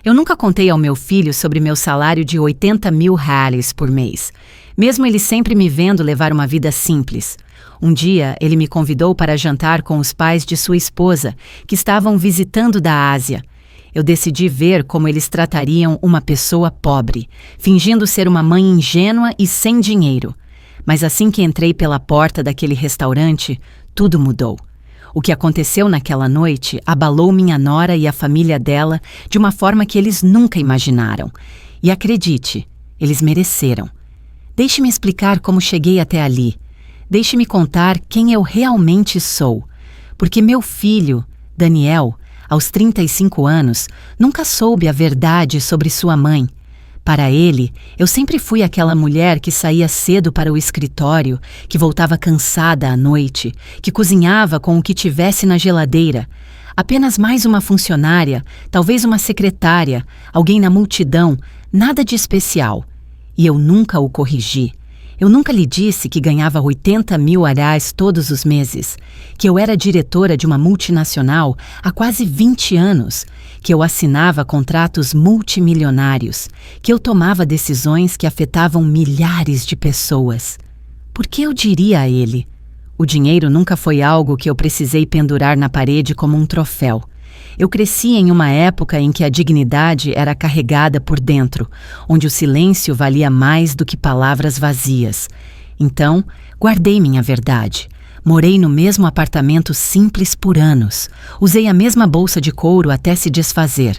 Eu nunca contei ao meu filho sobre meu salário de 80 mil reais por mês, mesmo ele sempre me vendo levar uma vida simples. Um dia, ele me convidou para jantar com os pais de sua esposa, que estavam visitando da Ásia. Eu decidi ver como eles tratariam uma pessoa pobre, fingindo ser uma mãe ingênua e sem dinheiro. Mas assim que entrei pela porta daquele restaurante, tudo mudou. O que aconteceu naquela noite abalou minha nora e a família dela de uma forma que eles nunca imaginaram. E acredite, eles mereceram. Deixe-me explicar como cheguei até ali. Deixe-me contar quem eu realmente sou. Porque meu filho, Daniel, aos 35 anos, nunca soube a verdade sobre sua mãe. Para ele, eu sempre fui aquela mulher que saía cedo para o escritório, que voltava cansada à noite, que cozinhava com o que tivesse na geladeira. Apenas mais uma funcionária, talvez uma secretária, alguém na multidão, nada de especial. E eu nunca o corrigi. Eu nunca lhe disse que ganhava 80 mil reais todos os meses, que eu era diretora de uma multinacional há quase 20 anos, que eu assinava contratos multimilionários, que eu tomava decisões que afetavam milhares de pessoas. Por que eu diria a ele? O dinheiro nunca foi algo que eu precisei pendurar na parede como um troféu. Eu cresci em uma época em que a dignidade era carregada por dentro, onde o silêncio valia mais do que palavras vazias. Então, guardei minha verdade. Morei no mesmo apartamento simples por anos. Usei a mesma bolsa de couro até se desfazer.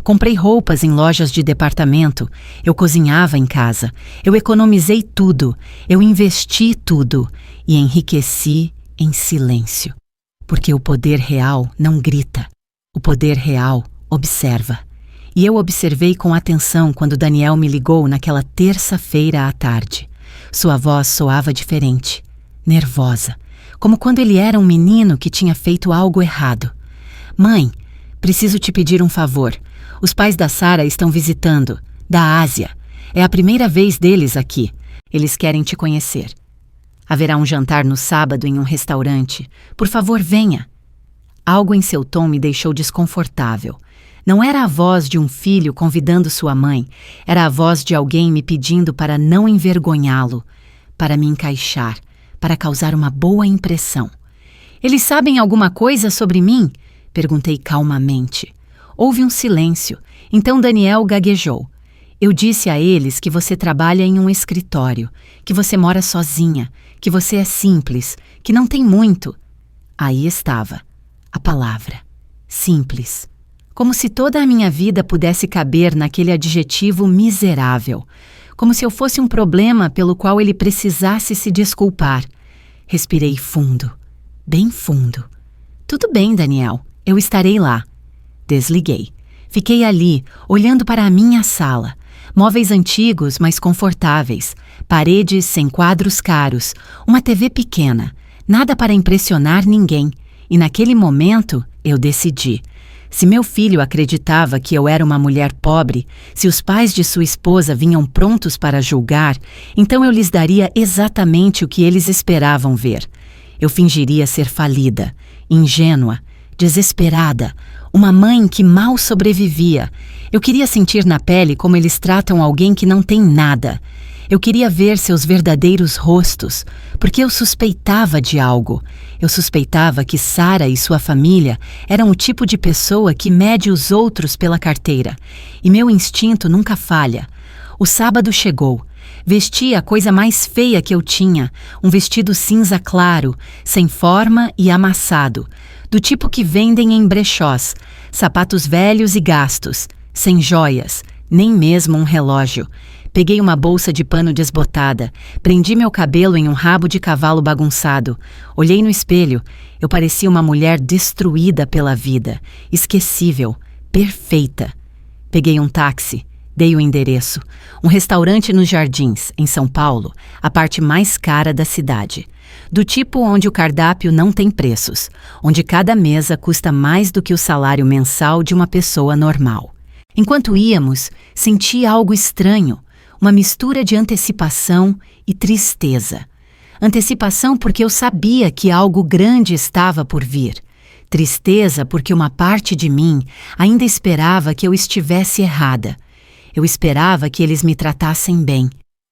Comprei roupas em lojas de departamento. Eu cozinhava em casa. Eu economizei tudo. Eu investi tudo. E enriqueci em silêncio. Porque o poder real não grita. O poder real observa. E eu observei com atenção quando Daniel me ligou naquela terça-feira à tarde. Sua voz soava diferente, nervosa, como quando ele era um menino que tinha feito algo errado. Mãe, preciso te pedir um favor. Os pais da Sara estão visitando, da Ásia. É a primeira vez deles aqui. Eles querem te conhecer. Haverá um jantar no sábado em um restaurante. Por favor, venha. Algo em seu tom me deixou desconfortável. Não era a voz de um filho convidando sua mãe, era a voz de alguém me pedindo para não envergonhá-lo, para me encaixar, para causar uma boa impressão. Eles sabem alguma coisa sobre mim? Perguntei calmamente. Houve um silêncio, então Daniel gaguejou. Eu disse a eles que você trabalha em um escritório, que você mora sozinha, que você é simples, que não tem muito. Aí estava. A palavra, simples. Como se toda a minha vida pudesse caber naquele adjetivo miserável. Como se eu fosse um problema pelo qual ele precisasse se desculpar. Respirei fundo, bem fundo. Tudo bem, Daniel, eu estarei lá. Desliguei. Fiquei ali, olhando para a minha sala. Móveis antigos, mas confortáveis. Paredes sem quadros caros. Uma TV pequena. Nada para impressionar ninguém. E naquele momento, eu decidi. Se meu filho acreditava que eu era uma mulher pobre, se os pais de sua esposa vinham prontos para julgar, então eu lhes daria exatamente o que eles esperavam ver. Eu fingiria ser falida, ingênua, desesperada, uma mãe que mal sobrevivia. Eu queria sentir na pele como eles tratam alguém que não tem nada. Eu queria ver seus verdadeiros rostos, porque eu suspeitava de algo. Eu suspeitava que Sara e sua família eram o tipo de pessoa que mede os outros pela carteira. E meu instinto nunca falha. O sábado chegou. Vesti a coisa mais feia que eu tinha, um vestido cinza claro, sem forma e amassado, do tipo que vendem em brechós, sapatos velhos e gastos, sem joias, nem mesmo um relógio. Peguei uma bolsa de pano desbotada, prendi meu cabelo em um rabo de cavalo bagunçado. Olhei no espelho. Eu parecia uma mulher destruída pela vida, esquecível, perfeita. Peguei um táxi, dei o endereço. Um restaurante nos Jardins, em São Paulo, a parte mais cara da cidade. Do tipo onde o cardápio não tem preços, onde cada mesa custa mais do que o salário mensal de uma pessoa normal. Enquanto íamos, senti algo estranho. Uma mistura de antecipação e tristeza. Antecipação porque eu sabia que algo grande estava por vir. Tristeza porque uma parte de mim ainda esperava que eu estivesse errada. Eu esperava que eles me tratassem bem,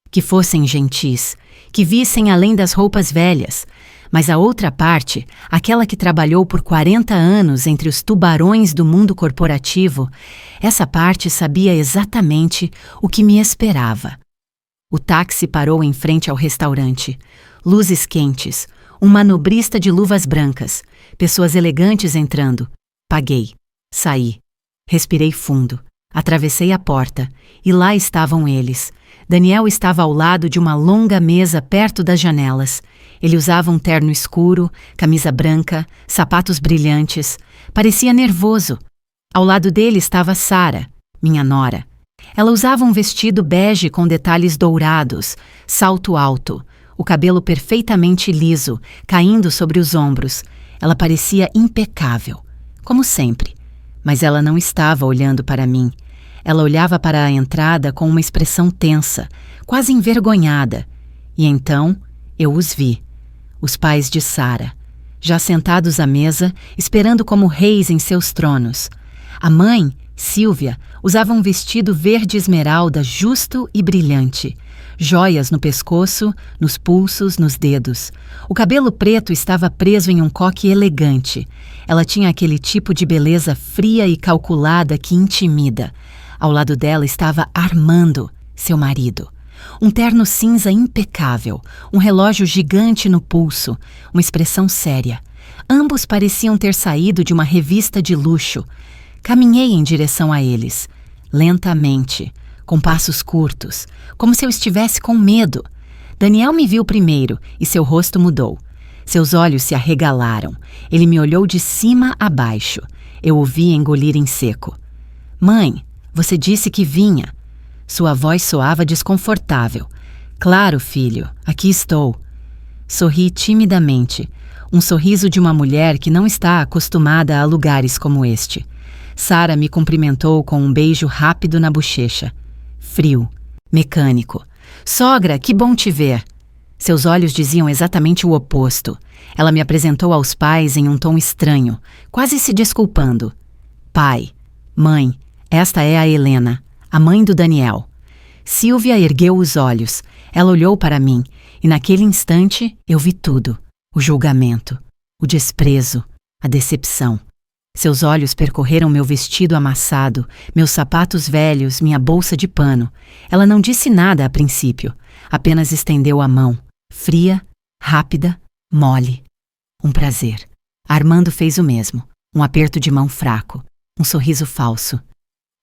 que fossem gentis, que vissem além das roupas velhas. Mas a outra parte, aquela que trabalhou por 40 anos entre os tubarões do mundo corporativo, essa parte sabia exatamente o que me esperava. O táxi parou em frente ao restaurante. Luzes quentes, um manobrista de luvas brancas, pessoas elegantes entrando. Paguei. Saí. Respirei fundo. Atravessei a porta e lá estavam eles. Daniel estava ao lado de uma longa mesa perto das janelas. Ele usava um terno escuro, camisa branca, sapatos brilhantes. Parecia nervoso. Ao lado dele estava Sara, minha nora. Ela usava um vestido bege com detalhes dourados, salto alto, o cabelo perfeitamente liso, caindo sobre os ombros. Ela parecia impecável, como sempre. Mas ela não estava olhando para mim. Ela olhava para a entrada com uma expressão tensa, quase envergonhada. E então eu os vi. Os pais de Sara, já sentados à mesa, esperando como reis em seus tronos. A mãe, Sílvia, usava um vestido verde esmeralda justo e brilhante. Joias no pescoço, nos pulsos, nos dedos. O cabelo preto estava preso em um coque elegante. Ela tinha aquele tipo de beleza fria e calculada que intimida. Ao lado dela estava Armando, seu marido. Um terno cinza impecável, um relógio gigante no pulso, uma expressão séria. Ambos pareciam ter saído de uma revista de luxo. Caminhei em direção a eles, lentamente, com passos curtos, como se eu estivesse com medo. Daniel me viu primeiro e seu rosto mudou. Seus olhos se arregalaram. Ele me olhou de cima a baixo. Eu o vi engolir em seco. Mãe, você disse que vinha. Sua voz soava desconfortável. Claro, filho, aqui estou. Sorri timidamente, um sorriso de uma mulher que não está acostumada a lugares como este. Sara me cumprimentou com um beijo rápido na bochecha. Frio, mecânico. Sogra, que bom te ver. Seus olhos diziam exatamente o oposto. Ela me apresentou aos pais em um tom estranho, quase se desculpando. Pai, mãe, esta é a Helena, a mãe do Daniel. Sílvia ergueu os olhos. Ela olhou para mim e naquele instante eu vi tudo. O julgamento, o desprezo, a decepção. Seus olhos percorreram meu vestido amassado, meus sapatos velhos, minha bolsa de pano. Ela não disse nada a princípio, apenas estendeu a mão, fria, rápida, mole. Um prazer. Armando fez o mesmo, um aperto de mão fraco, um sorriso falso.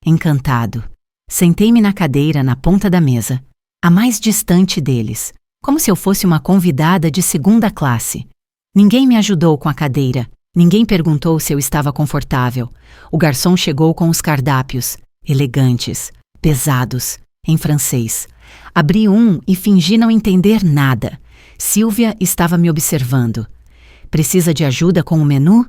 Encantado. Sentei-me na cadeira na ponta da mesa, a mais distante deles, como se eu fosse uma convidada de segunda classe. Ninguém me ajudou com a cadeira. Ninguém perguntou se eu estava confortável. O garçom chegou com os cardápios, elegantes, pesados, em francês. Abri um e fingi não entender nada. Sílvia estava me observando. Precisa de ajuda com o menu?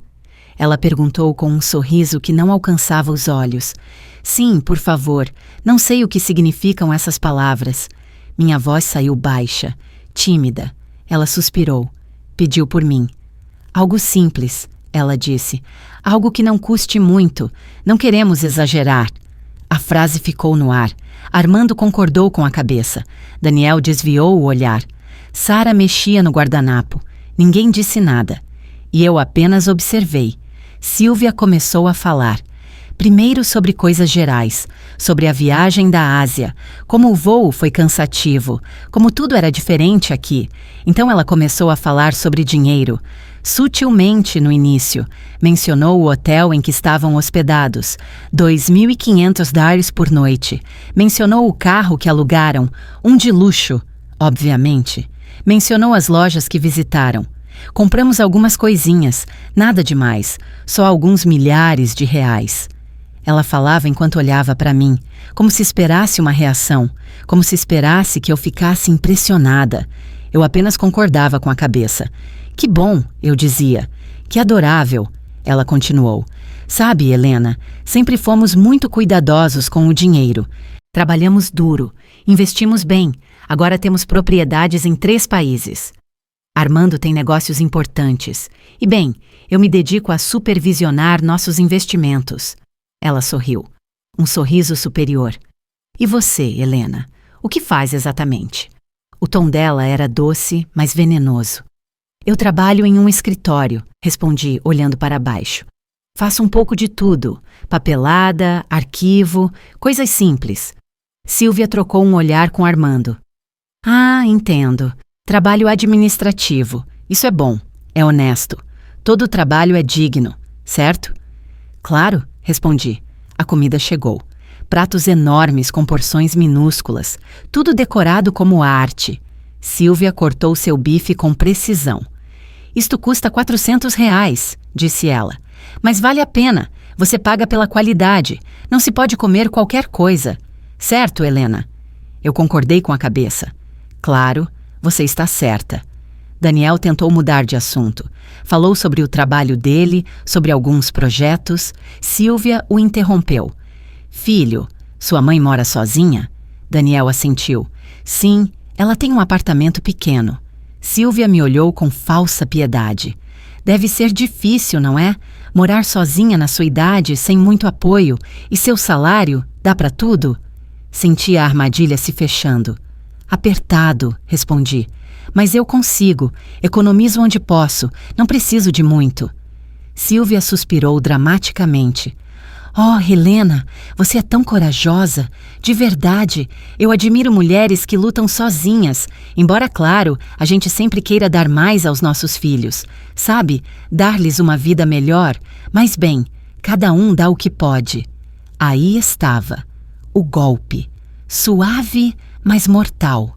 Ela perguntou com um sorriso que não alcançava os olhos. Sim, por favor. Não sei o que significam essas palavras. Minha voz saiu baixa, tímida. Ela suspirou. Pediu por mim. Algo simples, ela disse. Algo que não custe muito. Não queremos exagerar. A frase ficou no ar. Armando concordou com a cabeça. Daniel desviou o olhar. Sara mexia no guardanapo. Ninguém disse nada. E eu apenas observei. Sílvia começou a falar. Primeiro sobre coisas gerais, sobre a viagem da Ásia, como o voo foi cansativo, como tudo era diferente aqui. Então ela começou a falar sobre dinheiro. Sutilmente no início, mencionou o hotel em que estavam hospedados, $2.500 por noite. Mencionou o carro que alugaram, um de luxo, obviamente. Mencionou as lojas que visitaram. Compramos algumas coisinhas, nada demais, só alguns milhares de reais. Ela falava enquanto olhava para mim, como se esperasse uma reação, como se esperasse que eu ficasse impressionada. Eu apenas concordava com a cabeça. Que bom, eu dizia. Que adorável, ela continuou. Sabe, Helena, sempre fomos muito cuidadosos com o dinheiro. Trabalhamos duro, investimos bem, agora temos propriedades em 3 países. Armando tem negócios importantes. E bem, eu me dedico a supervisionar nossos investimentos. Ela sorriu. Um sorriso superior. E você, Helena? O que faz exatamente? O tom dela era doce, mas venenoso. Eu trabalho em um escritório, respondi, olhando para baixo. Faço um pouco de tudo. Papelada, arquivo, coisas simples. Silvia trocou um olhar com Armando. Ah, entendo. Trabalho administrativo. Isso é bom. É honesto. Todo trabalho é digno, certo? Claro, respondi. A comida chegou. Pratos enormes com porções minúsculas. Tudo decorado como arte. Silvia cortou seu bife com precisão. Isto custa R$ 400, disse ela. Mas vale a pena. Você paga pela qualidade. Não se pode comer qualquer coisa. Certo, Helena? Eu concordei com a cabeça. Claro, você está certa. Daniel tentou mudar de assunto. Falou sobre o trabalho dele, sobre alguns projetos. Silvia o interrompeu. Filho, sua mãe mora sozinha? Daniel assentiu. Sim, ela tem um apartamento pequeno. Silvia me olhou com falsa piedade. Deve ser difícil, não é? Morar sozinha na sua idade, sem muito apoio, e seu salário, dá para tudo? Senti a armadilha se fechando. Apertado, respondi. Mas eu consigo, economizo onde posso, não preciso de muito. Silvia suspirou dramaticamente. Oh, Helena, você é tão corajosa. De verdade, eu admiro mulheres que lutam sozinhas, embora, claro, a gente sempre queira dar mais aos nossos filhos. Sabe, dar-lhes uma vida melhor, mas bem, cada um dá o que pode. Aí estava, o golpe, suave, mas mortal.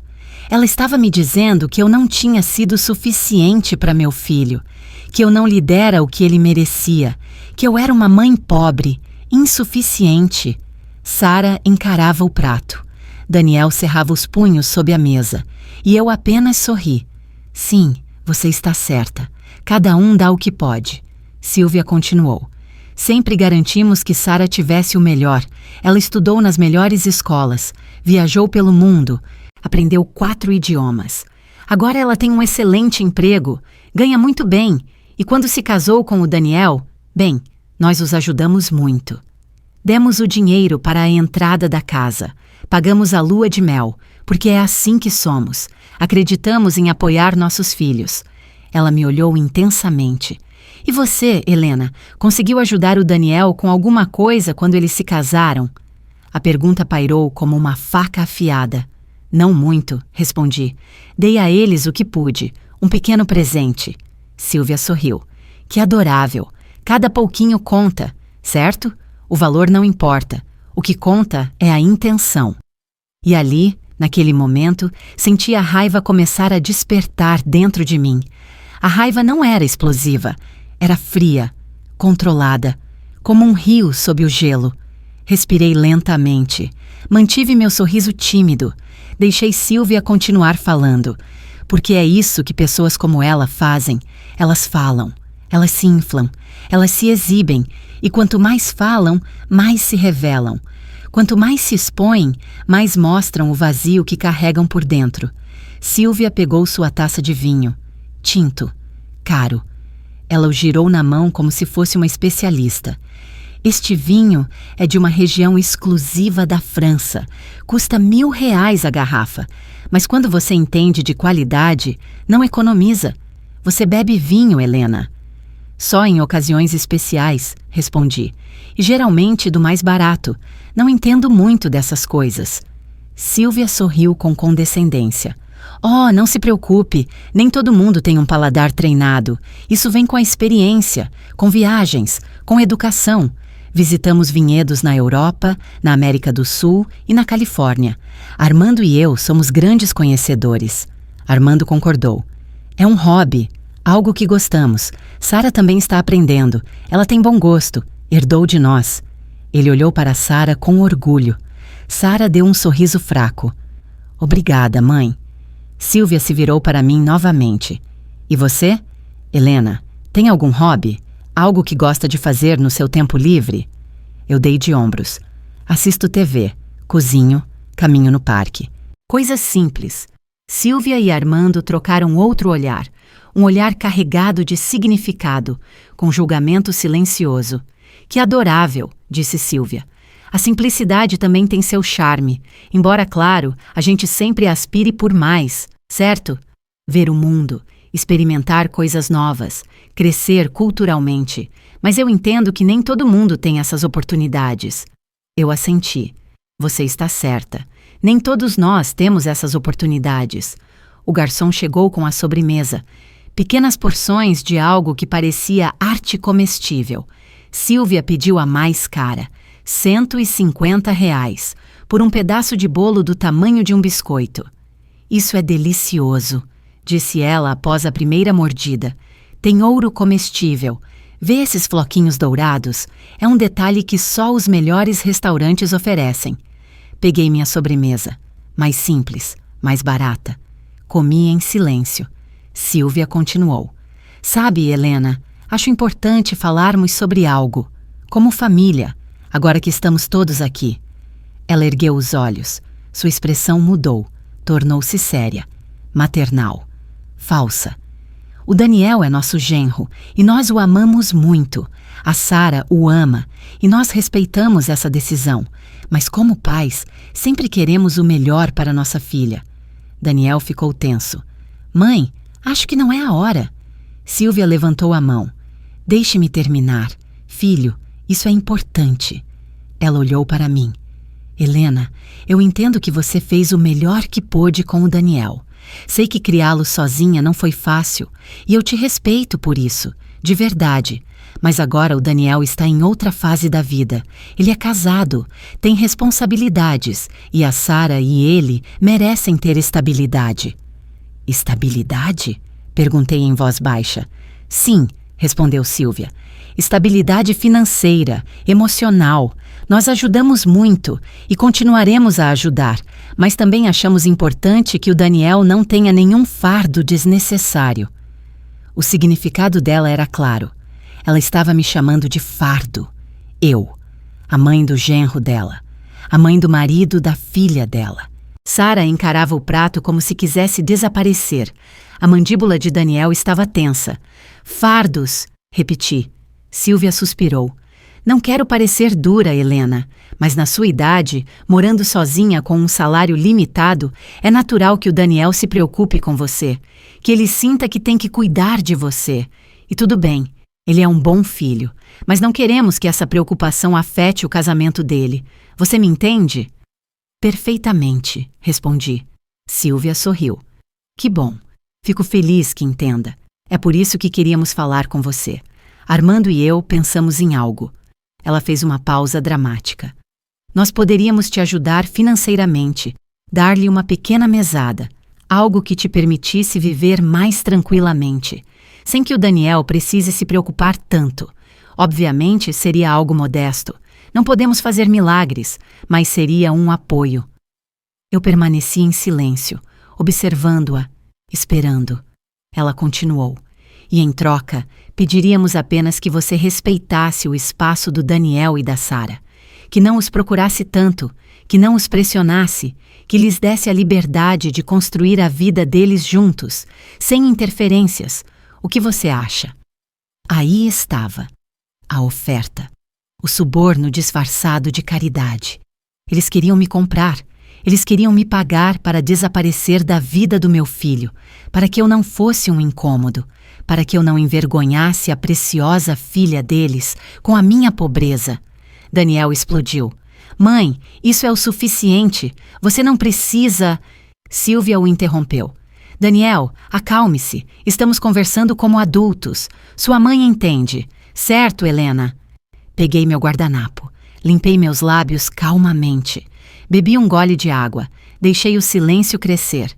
Ela estava me dizendo que eu não tinha sido suficiente para meu filho, que eu não lhe dera o que ele merecia, que eu era uma mãe pobre, insuficiente. Sara encarava o prato. Daniel cerrava os punhos sob a mesa, e eu apenas sorri. Sim, você está certa. Cada um dá o que pode. Silvia continuou. Sempre garantimos que Sara tivesse o melhor. Ela estudou nas melhores escolas, viajou pelo mundo, aprendeu 4 idiomas. Agora ela tem um excelente emprego, ganha muito bem, e quando se casou com o Daniel, bem, nós os ajudamos muito. Demos o dinheiro para a entrada da casa. Pagamos a lua de mel, porque é assim que somos. Acreditamos em apoiar nossos filhos. Ela me olhou intensamente. E você, Helena, conseguiu ajudar o Daniel com alguma coisa quando eles se casaram? A pergunta pairou como uma faca afiada. Não muito, respondi. Dei a eles o que pude, um pequeno presente. Silvia sorriu. Que adorável. Cada pouquinho conta, certo? O valor não importa. O que conta é a intenção. E ali, naquele momento, senti a raiva começar a despertar dentro de mim. A raiva não era explosiva. Era fria, controlada, como um rio sob o gelo. Respirei lentamente. Mantive meu sorriso tímido. Deixei Silvia continuar falando. Porque é isso que pessoas como ela fazem. Elas falam. Elas se inflam, elas se exibem, e quanto mais falam, mais se revelam. Quanto mais se expõem, mais mostram o vazio que carregam por dentro. Silvia pegou sua taça de vinho. Tinto. Caro. Ela o girou na mão como se fosse uma especialista. Este vinho é de uma região exclusiva da França. Custa R$ 1.000 a garrafa. Mas quando você entende de qualidade, não economiza. Você bebe vinho, Helena. Só em ocasiões especiais, respondi. E geralmente do mais barato. Não entendo muito dessas coisas. Silvia sorriu com condescendência. Oh, não se preocupe. Nem todo mundo tem um paladar treinado. Isso vem com a experiência, com viagens, com educação. Visitamos vinhedos na Europa, na América do Sul e na Califórnia. Armando e eu somos grandes conhecedores. Armando concordou. É um hobby. Algo que gostamos. Sara também está aprendendo. Ela tem bom gosto. Herdou de nós. Ele olhou para Sara com orgulho. Sara deu um sorriso fraco. Obrigada, mãe. Silvia se virou para mim novamente. E você? Helena, tem algum hobby? Algo que gosta de fazer no seu tempo livre? Eu dei de ombros. Assisto TV, cozinho, caminho no parque. Coisas simples. Silvia e Armando trocaram outro olhar. um olhar carregado de significado, com julgamento silencioso. Que adorável, disse Silvia. A simplicidade também tem seu charme, embora, claro, a gente sempre aspire por mais, certo? Ver o mundo, experimentar coisas novas, crescer culturalmente, mas eu entendo que nem todo mundo tem essas oportunidades. Eu assenti. Você está certa. Nem todos nós temos essas oportunidades. O garçom chegou com a sobremesa. Pequenas porções de algo que parecia arte comestível. Silvia pediu a mais cara, R$ 150, por um pedaço de bolo do tamanho de um biscoito. Isso é delicioso, disse ela após a primeira mordida. Tem ouro comestível. Vê esses floquinhos dourados? É um detalhe que só os melhores restaurantes oferecem. Peguei minha sobremesa, mais simples, mais barata. Comi em silêncio. Silvia continuou. Sabe, Helena, acho importante falarmos sobre algo, como família, agora que estamos todos aqui. Ela ergueu os olhos. Sua expressão mudou, tornou-se séria, maternal, falsa. O Daniel é nosso genro e nós o amamos muito. A Sara o ama e nós respeitamos essa decisão, mas como pais, sempre queremos o melhor para nossa filha. Daniel ficou tenso. Mãe, acho que não é a hora. Silvia levantou a mão. Deixe-me terminar. Filho, isso é importante. Ela olhou para mim. Helena, eu entendo que você fez o melhor que pôde com o Daniel. Sei que criá-lo sozinha não foi fácil, e eu te respeito por isso, de verdade. Mas agora o Daniel está em outra fase da vida. Ele é casado, tem responsabilidades, e a Sara e ele merecem ter estabilidade. Estabilidade? Perguntei em voz baixa. Sim, respondeu Silvia. Estabilidade financeira, emocional. Nós ajudamos muito e continuaremos a ajudar, mas também achamos importante que o Daniel não tenha nenhum fardo desnecessário. O significado dela era claro. Ela estava me chamando de fardo. Eu, a mãe do genro dela, a mãe do marido da filha dela. Sara encarava o prato como se quisesse desaparecer. A mandíbula de Daniel estava tensa. Fardos, repeti. Silvia suspirou. Não quero parecer dura, Helena, mas na sua idade, morando sozinha com um salário limitado, é natural que o Daniel se preocupe com você, que ele sinta que tem que cuidar de você. E tudo bem, ele é um bom filho, mas não queremos que essa preocupação afete o casamento dele. Você me entende? Perfeitamente, respondi. Silvia sorriu. Que bom. Fico feliz que entenda. É por isso que queríamos falar com você. Armando e eu pensamos em algo. Ela fez uma pausa dramática. Nós poderíamos te ajudar financeiramente, dar-lhe uma pequena mesada, algo que te permitisse viver mais tranquilamente, sem que o Daniel precise se preocupar tanto. Obviamente, seria algo modesto. Não podemos fazer milagres, mas seria um apoio. Eu permaneci em silêncio, observando-a, esperando. Ela continuou. E em troca, pediríamos apenas que você respeitasse o espaço do Daniel e da Sara, que não os procurasse tanto, que não os pressionasse, que lhes desse a liberdade de construir a vida deles juntos, sem interferências. O que você acha? Aí estava a oferta, o suborno disfarçado de caridade. Eles queriam me comprar, eles queriam me pagar para desaparecer da vida do meu filho, para que eu não fosse um incômodo, para que eu não envergonhasse a preciosa filha deles com a minha pobreza. Daniel explodiu. Mãe, isso é o suficiente. Você não precisa... Silvia o interrompeu. Daniel, acalme-se. Estamos conversando como adultos. Sua mãe entende. Certo, Helena? Peguei meu guardanapo. Limpei meus lábios calmamente. Bebi um gole de água. Deixei o silêncio crescer.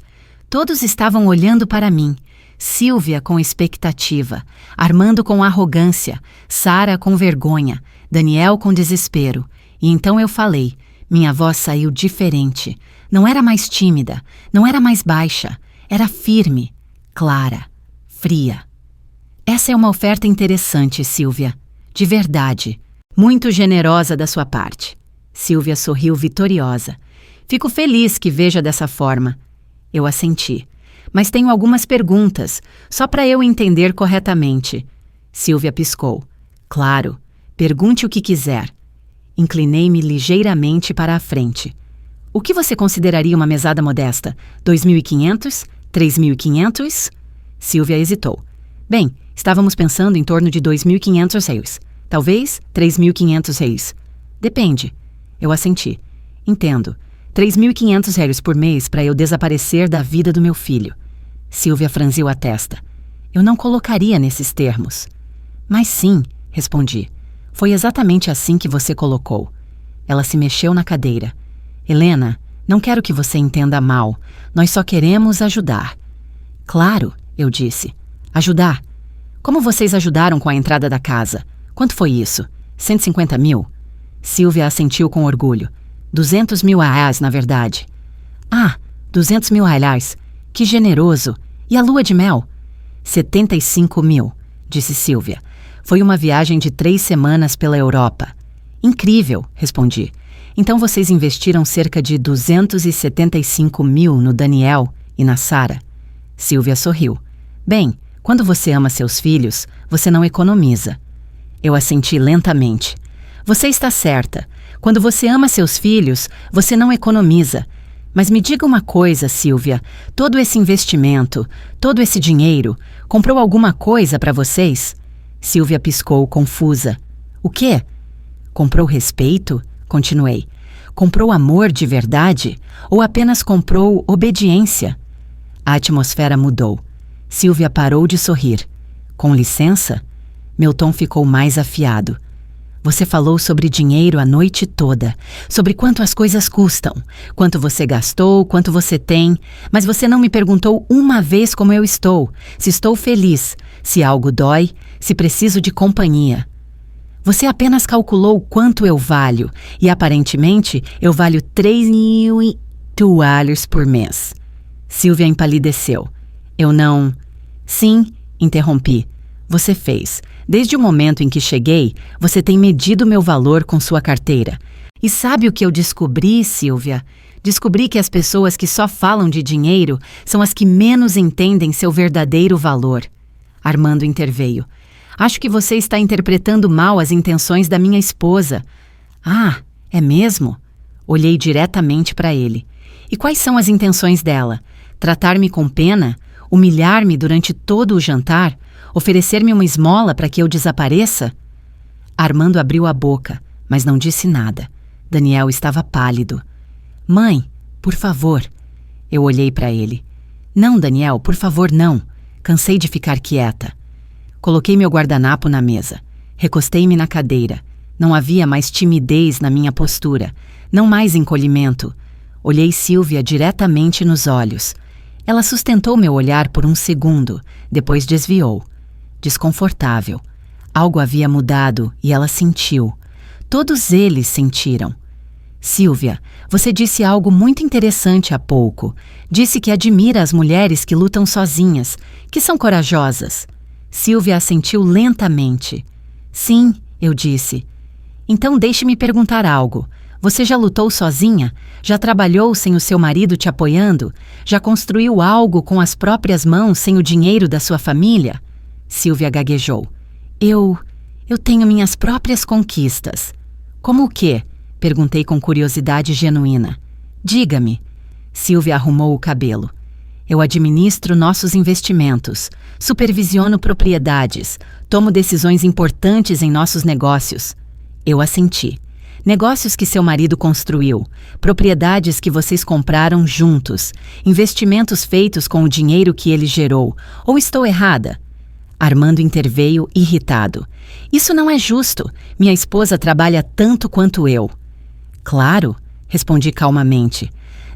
Todos estavam olhando para mim. Silvia com expectativa, Armando com arrogância, Sara com vergonha, Daniel com desespero. E então eu falei. Minha voz saiu diferente. Não era mais tímida, não era mais baixa. Era firme, clara, fria. Essa é uma oferta interessante, Silvia. De verdade. Muito generosa da sua parte. Silvia sorriu vitoriosa. Fico feliz que veja dessa forma. Eu assenti. mas tenho algumas perguntas, só para eu entender corretamente. Silvia piscou. Claro, pergunte o que quiser. Inclinei-me ligeiramente para a frente. O que você consideraria uma mesada modesta? 2.500? 3.500? Silvia hesitou. Bem, estávamos pensando em torno de 2.500 réis. Talvez 3.500 réis. Depende. Eu assenti. Entendo. 3.500 réis por mês para eu desaparecer da vida do meu filho. Silvia franziu a testa. Eu não colocaria nesses termos. Mas sim, respondi. Foi exatamente assim que você colocou. Ela se mexeu na cadeira. Helena, não quero que você entenda mal. Nós só queremos ajudar. Claro, eu disse. Ajudar? Como vocês ajudaram com a entrada da casa? Quanto foi isso? 150 mil? Silvia assentiu com orgulho. 200 mil reais, na verdade. Ah, 200 mil reais. Que generoso. E a lua de mel? 75 mil, disse Silvia. Foi uma viagem de 3 semanas pela Europa. Incrível, respondi. Então vocês investiram cerca de 275 mil no Daniel e na Sara? Silvia sorriu. Bem, quando você ama seus filhos, você não economiza. Eu assenti lentamente. Você está certa. Quando você ama seus filhos, você não economiza. Mas me diga uma coisa, Silvia. Todo esse investimento, todo esse dinheiro, comprou alguma coisa para vocês? Silvia piscou, confusa. O quê? Comprou respeito? Continuei. Comprou amor de verdade? Ou apenas comprou obediência? A atmosfera mudou. Silvia parou de sorrir. Com licença? Meu tom ficou mais afiado. Você falou sobre dinheiro a noite toda, sobre quanto as coisas custam, quanto você gastou, quanto você tem, mas você não me perguntou uma vez como eu estou, se estou feliz, se algo dói, se preciso de companhia. Você apenas calculou quanto eu valho, e aparentemente eu valho 3.000 toalhas por mês. Silvia empalideceu. Eu não... Sim, interrompi. Você fez. Desde o momento em que cheguei, você tem medido meu valor com sua carteira. E sabe o que eu descobri, Silvia? Descobri que as pessoas que só falam de dinheiro são as que menos entendem seu verdadeiro valor. Armando interveio. Acho que você está interpretando mal as intenções da minha esposa. Ah, é mesmo? Olhei diretamente para ele. E quais são as intenções dela? Tratar-me com pena? Humilhar-me durante todo o jantar? Oferecer-me uma esmola para que eu desapareça? Armando abriu a boca, mas não disse nada. Daniel estava pálido. Mãe, por favor. Eu olhei para ele. Não, Daniel, por favor, não. Cansei de ficar quieta. Coloquei meu guardanapo na mesa. Recostei-me na cadeira. Não havia mais timidez na minha postura. Não mais encolhimento. Olhei Silvia diretamente nos olhos. Ela sustentou meu olhar por um segundo, depois desviou. Desconfortável. Algo havia mudado e ela sentiu. Todos eles sentiram. Silvia, você disse algo muito interessante há pouco. Disse que admira as mulheres que lutam sozinhas, que são corajosas. Silvia assentiu lentamente. Sim, eu disse. Então deixe-me perguntar algo. Você já lutou sozinha? Já trabalhou sem o seu marido te apoiando? Já construiu algo com as próprias mãos sem o dinheiro da sua família? Silvia gaguejou. Eu tenho minhas próprias conquistas. Como o quê? Perguntei com curiosidade genuína. Diga-me. Silvia arrumou o cabelo. Eu administro nossos investimentos, supervisiono propriedades, tomo decisões importantes em nossos negócios. Eu assenti. Negócios que seu marido construiu, propriedades que vocês compraram juntos, investimentos feitos com o dinheiro que ele gerou. Ou estou errada? Armando interveio, irritado. Isso não é justo. Minha esposa trabalha tanto quanto eu. Claro, respondi calmamente.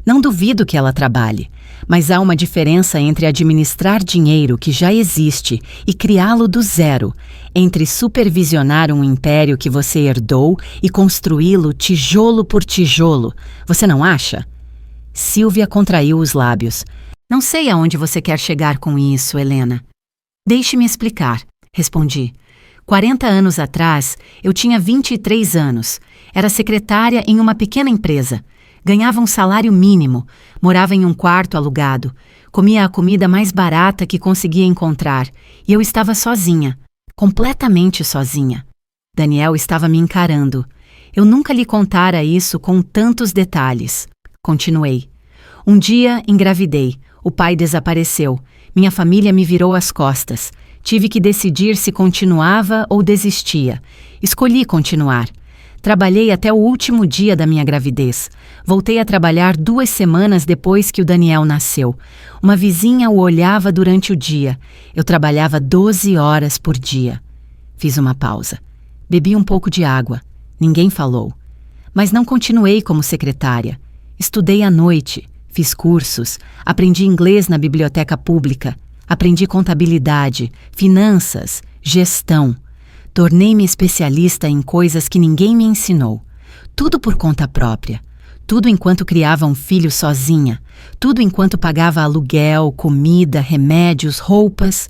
Não duvido que ela trabalhe, mas há uma diferença entre administrar dinheiro que já existe e criá-lo do zero, entre supervisionar um império que você herdou e construí-lo tijolo por tijolo. Você não acha? Silvia contraiu os lábios. Não sei aonde você quer chegar com isso, Helena. Deixe-me explicar, respondi. 40 anos atrás, eu tinha 23 anos. Era secretária em uma pequena empresa. Ganhava um salário mínimo, morava em um quarto alugado, comia a comida mais barata que conseguia encontrar e eu estava sozinha, completamente sozinha. Daniel estava me encarando. Eu nunca lhe contara isso com tantos detalhes. Continuei. Um dia engravidei, o pai desapareceu, minha família me virou as costas. Tive que decidir se continuava ou desistia. Escolhi continuar. Trabalhei até o último dia da minha gravidez. Voltei a trabalhar 2 semanas depois que o Daniel nasceu. Uma vizinha o olhava durante o dia. Eu trabalhava 12 horas por dia. Fiz uma pausa. Bebi um pouco de água. Ninguém falou. Mas não continuei como secretária. Estudei à noite, fiz cursos, aprendi inglês na biblioteca pública, aprendi contabilidade, finanças, gestão. Tornei-me especialista em coisas que ninguém me ensinou. Tudo por conta própria. Tudo enquanto criava um filho sozinha. Tudo enquanto pagava aluguel, comida, remédios, roupas.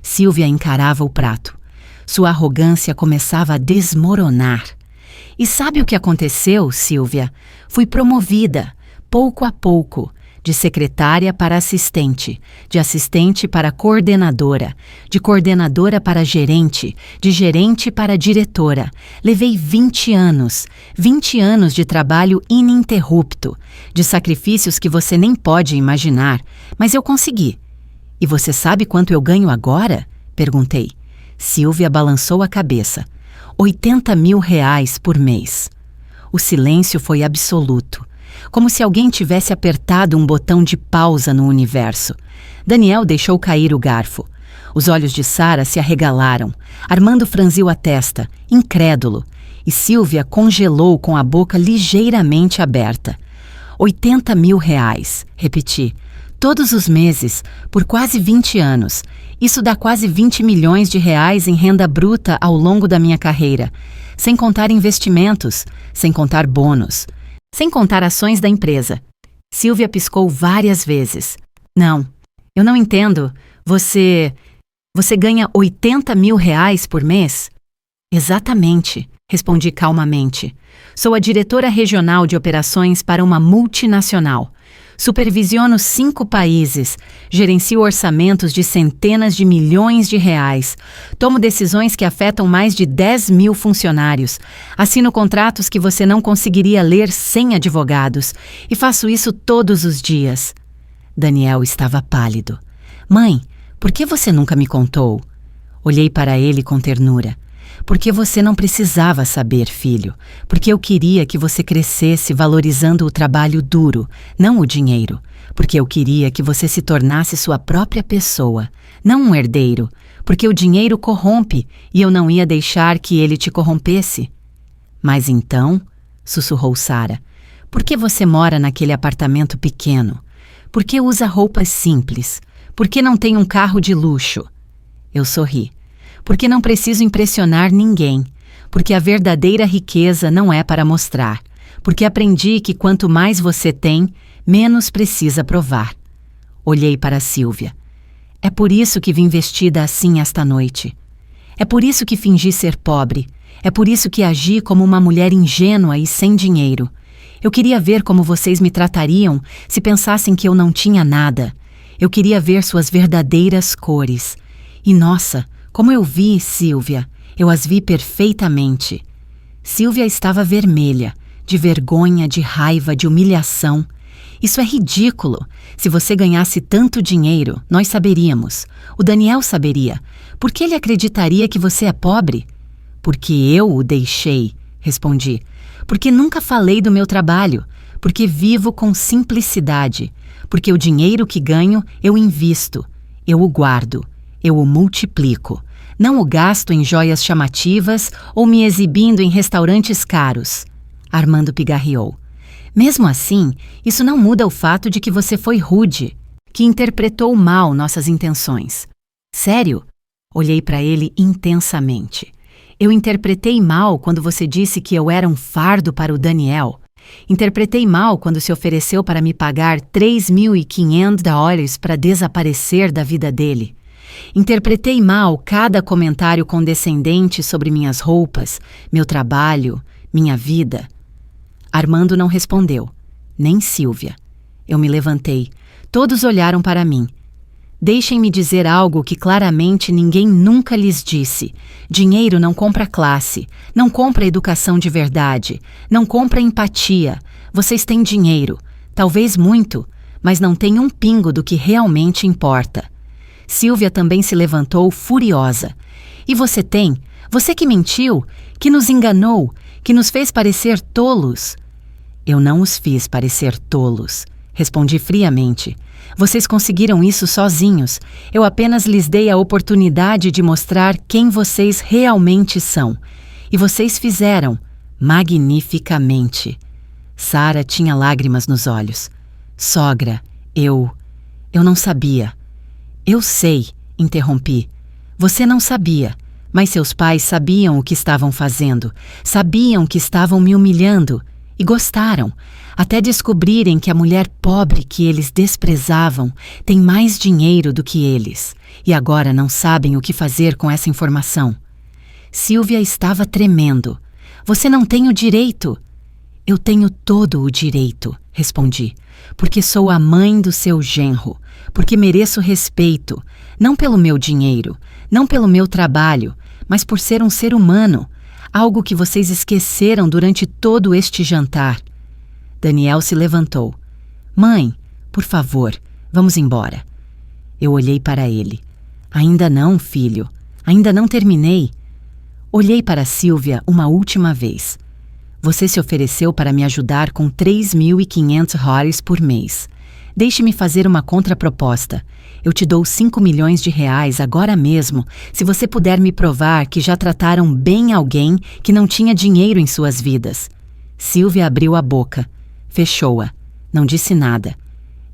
Silvia encarava o prato. Sua arrogância começava a desmoronar. E sabe o que aconteceu, Silvia? Fui promovida, pouco a pouco, de secretária para assistente, de assistente para coordenadora, de coordenadora para gerente, de gerente para diretora. Levei 20 anos de trabalho ininterrupto, de sacrifícios que você nem pode imaginar, mas eu consegui. E você sabe quanto eu ganho agora? Perguntei. Silvia balançou a cabeça. 80 mil reais por mês. O silêncio foi absoluto, como se alguém tivesse apertado um botão de pausa no universo. Daniel deixou cair o garfo. Os olhos de Sara se arregalaram. Armando franziu a testa, incrédulo, e Silvia congelou com a boca ligeiramente aberta. 80 mil reais, repeti. Todos os meses, por quase 20 anos. Isso dá quase 20 milhões de reais em renda bruta ao longo da minha carreira, sem contar investimentos, sem contar bônus, sem contar ações da empresa. Silvia piscou várias vezes. Não, eu não entendo. Você ganha 80 mil reais por mês? Exatamente, respondi calmamente. Sou a diretora regional de operações para uma multinacional. Supervisiono 5 países, gerencio orçamentos de centenas de milhões de reais, tomo decisões que afetam mais de 10 mil funcionários, assino contratos que você não conseguiria ler sem advogados e faço isso todos os dias. Daniel estava pálido. Mãe, por que você nunca me contou? Olhei para ele com ternura. Porque você não precisava saber, filho. Porque eu queria que você crescesse valorizando o trabalho duro, não o dinheiro. Porque eu queria que você se tornasse sua própria pessoa, não um herdeiro. Porque o dinheiro corrompe e eu não ia deixar que ele te corrompesse. Mas então, sussurrou Sara, por que você mora naquele apartamento pequeno? Por que usa roupas simples? Por que não tem um carro de luxo? Eu sorri. Porque não preciso impressionar ninguém, porque a verdadeira riqueza não é para mostrar, porque aprendi que quanto mais você tem, menos precisa provar. Olhei para Silvia. É por isso que vim vestida assim esta noite. É por isso que fingi ser pobre. É por isso que agi como uma mulher ingênua e sem dinheiro. Eu queria ver como vocês me tratariam se pensassem que eu não tinha nada. Eu queria ver suas verdadeiras cores. E nossa, como eu vi, Silvia, eu as vi perfeitamente. Silvia estava vermelha, de vergonha, de raiva, de humilhação. Isso é ridículo. Se você ganhasse tanto dinheiro, nós saberíamos. O Daniel saberia. Por que ele acreditaria que você é pobre? Porque eu o deixei, respondi. Porque nunca falei do meu trabalho. Porque vivo com simplicidade. Porque o dinheiro que ganho, eu invisto. Eu o guardo. Eu o multiplico. Não o gasto em joias chamativas ou me exibindo em restaurantes caros. Armando pigarreou. Mesmo assim, isso não muda o fato de que você foi rude, que interpretou mal nossas intenções. Sério? Olhei para ele intensamente. Eu interpretei mal quando você disse que eu era um fardo para o Daniel. Interpretei mal quando se ofereceu para me pagar $3.500 para desaparecer da vida dele. Interpretei mal cada comentário condescendente sobre minhas roupas, meu trabalho, minha vida. Armando não respondeu. Nem Sílvia. Eu me levantei. Todos olharam para mim. Deixem-me dizer algo que claramente ninguém nunca lhes disse. Dinheiro não compra classe, não compra educação de verdade, não compra empatia. Vocês têm dinheiro, talvez muito, mas não têm um pingo do que realmente importa. Sílvia também se levantou furiosa. E você tem? Você que mentiu, que nos enganou, que nos fez parecer tolos. Eu não os fiz parecer tolos, respondi friamente. Vocês conseguiram isso sozinhos. Eu apenas lhes dei a oportunidade de mostrar quem vocês realmente são. E vocês fizeram, magnificamente. Sara tinha lágrimas nos olhos. Sogra, eu não sabia. Eu sei, interrompi. Você não sabia, mas seus pais sabiam o que estavam fazendo, sabiam que estavam me humilhando e gostaram, até descobrirem que a mulher pobre que eles desprezavam tem mais dinheiro do que eles, e agora não sabem o que fazer com essa informação. Sílvia estava tremendo. Você não tem o direito. Eu tenho todo o direito, respondi, porque sou a mãe do seu genro, porque mereço respeito, não pelo meu dinheiro, não pelo meu trabalho, mas por ser um ser humano, algo que vocês esqueceram durante todo este jantar. Daniel se levantou. Mãe, por favor, vamos embora. Eu olhei para ele. Ainda não, filho. Ainda não terminei. Olhei para Sílvia uma última vez. Você se ofereceu para me ajudar com 3.500 reais por mês. Deixe-me fazer uma contraproposta. Eu te dou 5 milhões de reais agora mesmo, se você puder me provar que já trataram bem alguém que não tinha dinheiro em suas vidas. Sílvia abriu a boca. Fechou-a. Não disse nada.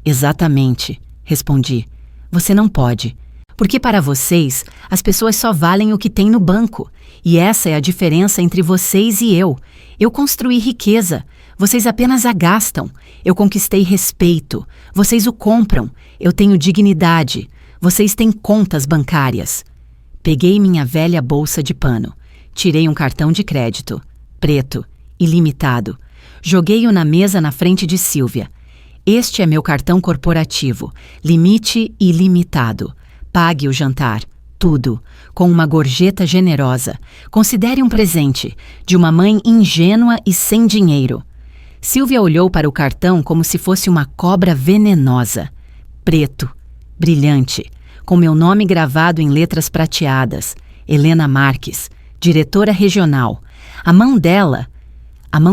Exatamente, respondi. Você não pode. Porque para vocês, as pessoas só valem o que têm no banco. E essa é a diferença entre vocês e eu. Eu construí riqueza. Vocês apenas a gastam. Eu conquistei respeito. Vocês o compram. Eu tenho dignidade. Vocês têm contas bancárias. Peguei minha velha bolsa de pano. Tirei um cartão de crédito. Preto. Ilimitado. Joguei-o na mesa na frente de Sílvia. Este é meu cartão corporativo. Limite ilimitado. Pague o jantar. Tudo. Com uma gorjeta generosa. Considere um presente. De uma mãe ingênua e sem dinheiro. Sílvia olhou para o cartão como se fosse uma cobra venenosa. Preto. Brilhante. Com meu nome gravado em letras prateadas. Helena Marques. Diretora regional. A mão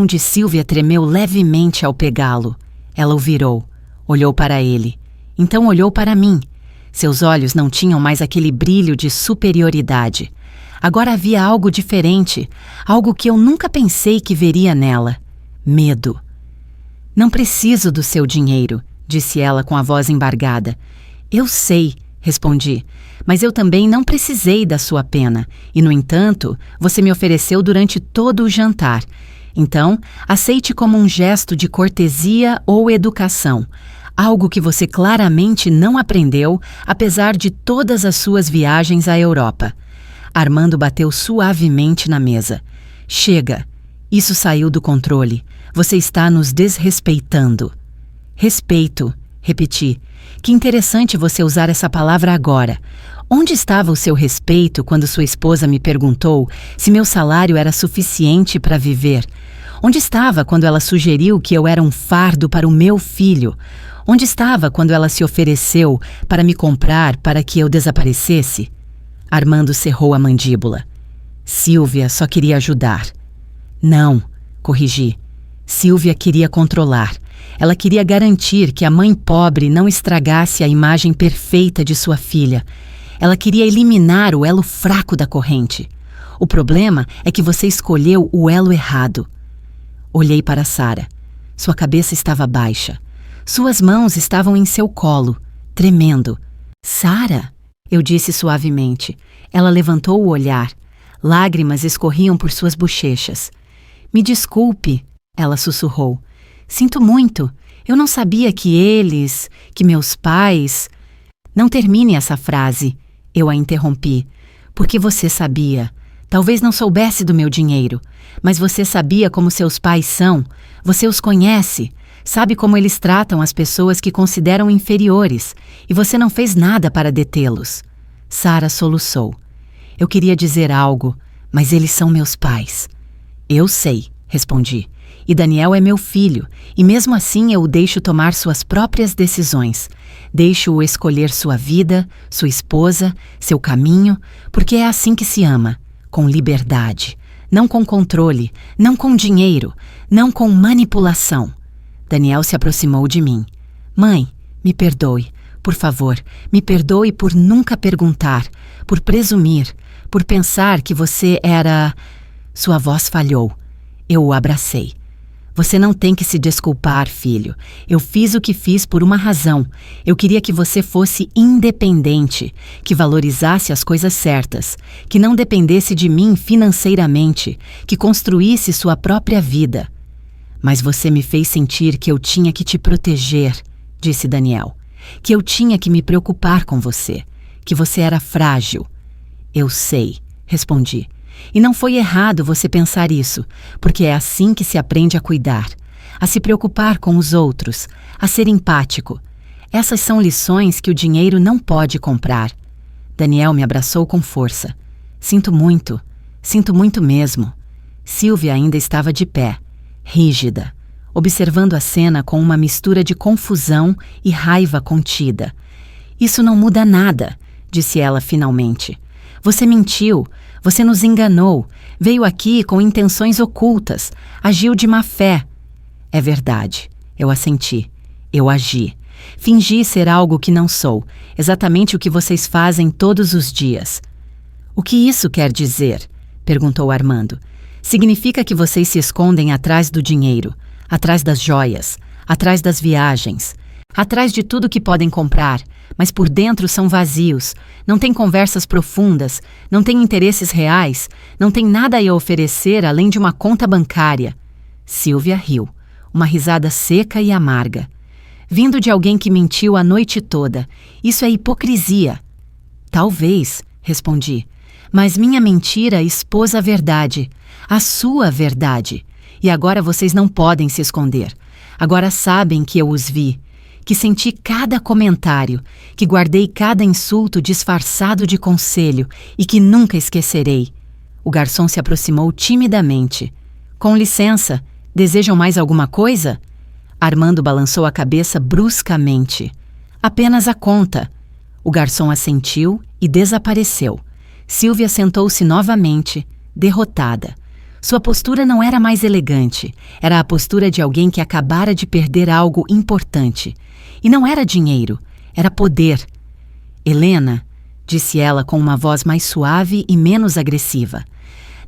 de Sílvia tremeu levemente ao pegá-lo. Ela o virou. Olhou para ele. Então olhou para mim. Seus olhos não tinham mais aquele brilho de superioridade. Agora havia algo diferente, algo que eu nunca pensei que veria nela. Medo. Não preciso do seu dinheiro, disse ela com a voz embargada. Eu sei, respondi, mas eu também não precisei da sua pena. E, no entanto, você me ofereceu durante todo o jantar. Então, aceite como um gesto de cortesia ou educação. Algo que você claramente não aprendeu, apesar de todas as suas viagens à Europa. Armando bateu suavemente na mesa. Chega. Isso saiu do controle. Você está nos desrespeitando. Respeito, repeti. Que interessante você usar essa palavra agora. Onde estava o seu respeito quando sua esposa me perguntou se meu salário era suficiente para viver? Onde estava quando ela sugeriu que eu era um fardo para o meu filho? Onde estava quando ela se ofereceu para me comprar para que eu desaparecesse? Armando cerrou a mandíbula. Sílvia só queria ajudar. Não, corrigi. Sílvia queria controlar. Ela queria garantir que a mãe pobre não estragasse a imagem perfeita de sua filha. Ela queria eliminar o elo fraco da corrente. O problema é que você escolheu o elo errado. Olhei para Sara. Sua cabeça estava baixa. Suas mãos estavam em seu colo, tremendo. Sara, eu disse suavemente. Ela levantou o olhar. Lágrimas escorriam por suas bochechas. Me desculpe, ela sussurrou. Sinto muito. Eu não sabia que meus pais... Não termine essa frase, eu a interrompi. Porque você sabia. Talvez não soubesse do meu dinheiro, mas você sabia como seus pais são. Você os conhece. Sabe como eles tratam as pessoas que consideram inferiores, e você não fez nada para detê-los. Sara soluçou. Eu queria dizer algo, mas eles são meus pais. Eu sei, respondi. E Daniel é meu filho, e mesmo assim eu o deixo tomar suas próprias decisões. Deixo-o escolher sua vida, sua esposa, seu caminho, porque é assim que se ama, com liberdade. Não com controle, não com dinheiro, não com manipulação. Daniel se aproximou de mim. Mãe, me perdoe, por favor, me perdoe por nunca perguntar, por presumir, por pensar que você era... Sua voz falhou. Eu o abracei. Você não tem que se desculpar, filho. Eu fiz o que fiz por uma razão. Eu queria que você fosse independente, que valorizasse as coisas certas, que não dependesse de mim financeiramente, que construísse sua própria vida. Mas você me fez sentir que eu tinha que te proteger, disse Daniel, que eu tinha que me preocupar com você, que você era frágil. Eu sei, respondi. E não foi errado você pensar isso, porque é assim que se aprende a cuidar, a se preocupar com os outros, a ser empático. Essas são lições que o dinheiro não pode comprar. Daniel me abraçou com força. Sinto muito mesmo. Silvia ainda estava de pé, rígida, observando a cena com uma mistura de confusão e raiva contida. Isso não muda nada, disse ela finalmente. Você mentiu, você nos enganou, veio aqui com intenções ocultas, agiu de má fé. É verdade, eu assenti, eu agi. Fingi ser algo que não sou, exatamente o que vocês fazem todos os dias. O que isso quer dizer? Perguntou Armando. Significa que vocês se escondem atrás do dinheiro, atrás das joias, atrás das viagens, atrás de tudo que podem comprar, mas por dentro são vazios, não têm conversas profundas, não têm interesses reais, não têm nada a oferecer além de uma conta bancária. Silvia riu, uma risada seca e amarga. Vindo de alguém que mentiu a noite toda, isso é hipocrisia. Talvez, respondi, mas minha mentira expôs a verdade, a sua verdade. E agora vocês não podem se esconder. Agora sabem que eu os vi, que senti cada comentário, que guardei cada insulto disfarçado de conselho e que nunca esquecerei. O garçom se aproximou timidamente. Com licença, desejam mais alguma coisa? Armando balançou a cabeça bruscamente. Apenas a conta. O garçom assentiu e desapareceu. Silvia sentou-se novamente, derrotada. Sua postura não era mais elegante, era a postura de alguém que acabara de perder algo importante. E não era dinheiro, era poder. Helena, disse ela com uma voz mais suave e menos agressiva.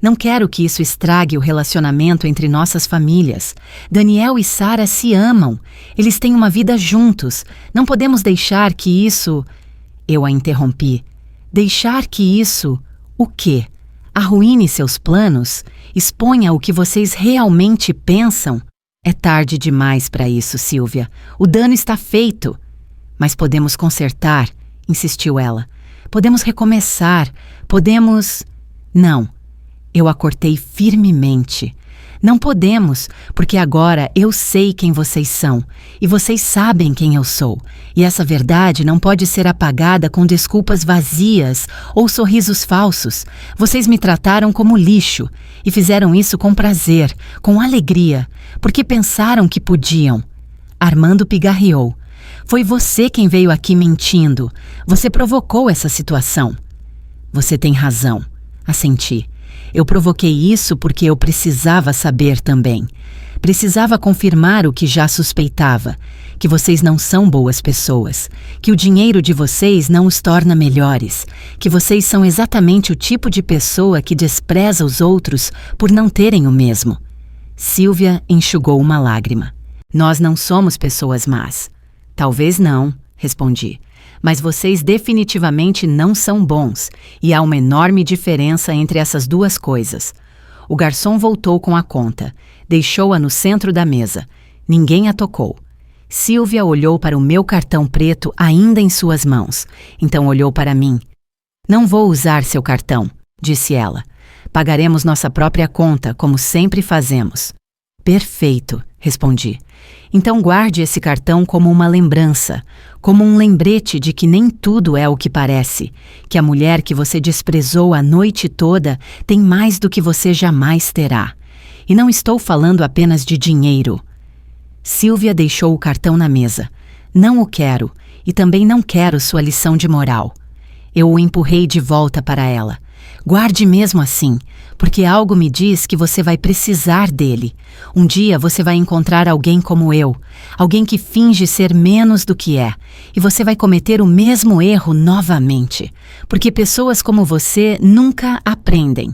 Não quero que isso estrague o relacionamento entre nossas famílias. Daniel e Sara se amam. Eles têm uma vida juntos. Não podemos deixar que isso... Eu a interrompi. Deixar que isso... O quê? Arruíne seus planos? Exponha o que vocês realmente pensam? É tarde demais para isso, Silvia. O dano está feito. Mas podemos consertar, insistiu ela. Podemos recomeçar, podemos... Não. Eu a cortei firmemente. Não podemos, porque agora eu sei quem vocês são, e vocês sabem quem eu sou. E essa verdade não pode ser apagada com desculpas vazias ou sorrisos falsos. Vocês me trataram como lixo, e fizeram isso com prazer, com alegria, porque pensaram que podiam. Armando pigarreou. Foi você quem veio aqui mentindo. Você provocou essa situação. Você tem razão, assenti. Eu provoquei isso porque eu precisava saber também. Precisava confirmar o que já suspeitava, que vocês não são boas pessoas, que o dinheiro de vocês não os torna melhores, que vocês são exatamente o tipo de pessoa que despreza os outros por não terem o mesmo. Silvia enxugou uma lágrima. Nós não somos pessoas más. Talvez não, respondi. Mas vocês definitivamente não são bons, e há uma enorme diferença entre essas duas coisas. O garçom voltou com a conta, deixou-a no centro da mesa. Ninguém a tocou. Silvia olhou para o meu cartão preto ainda em suas mãos, então olhou para mim. Não vou usar seu cartão, disse ela. Pagaremos nossa própria conta, como sempre fazemos. Perfeito, respondi. Então guarde esse cartão como uma lembrança, como um lembrete de que nem tudo é o que parece, que a mulher que você desprezou a noite toda tem mais do que você jamais terá. E não estou falando apenas de dinheiro. Sylvia deixou o cartão na mesa. Não o quero, e também não quero sua lição de moral. Eu o empurrei de volta para ela. Guarde mesmo assim, porque algo me diz que você vai precisar dele. Um dia você vai encontrar alguém como eu, alguém que finge ser menos do que é, e você vai cometer o mesmo erro novamente, porque pessoas como você nunca aprendem.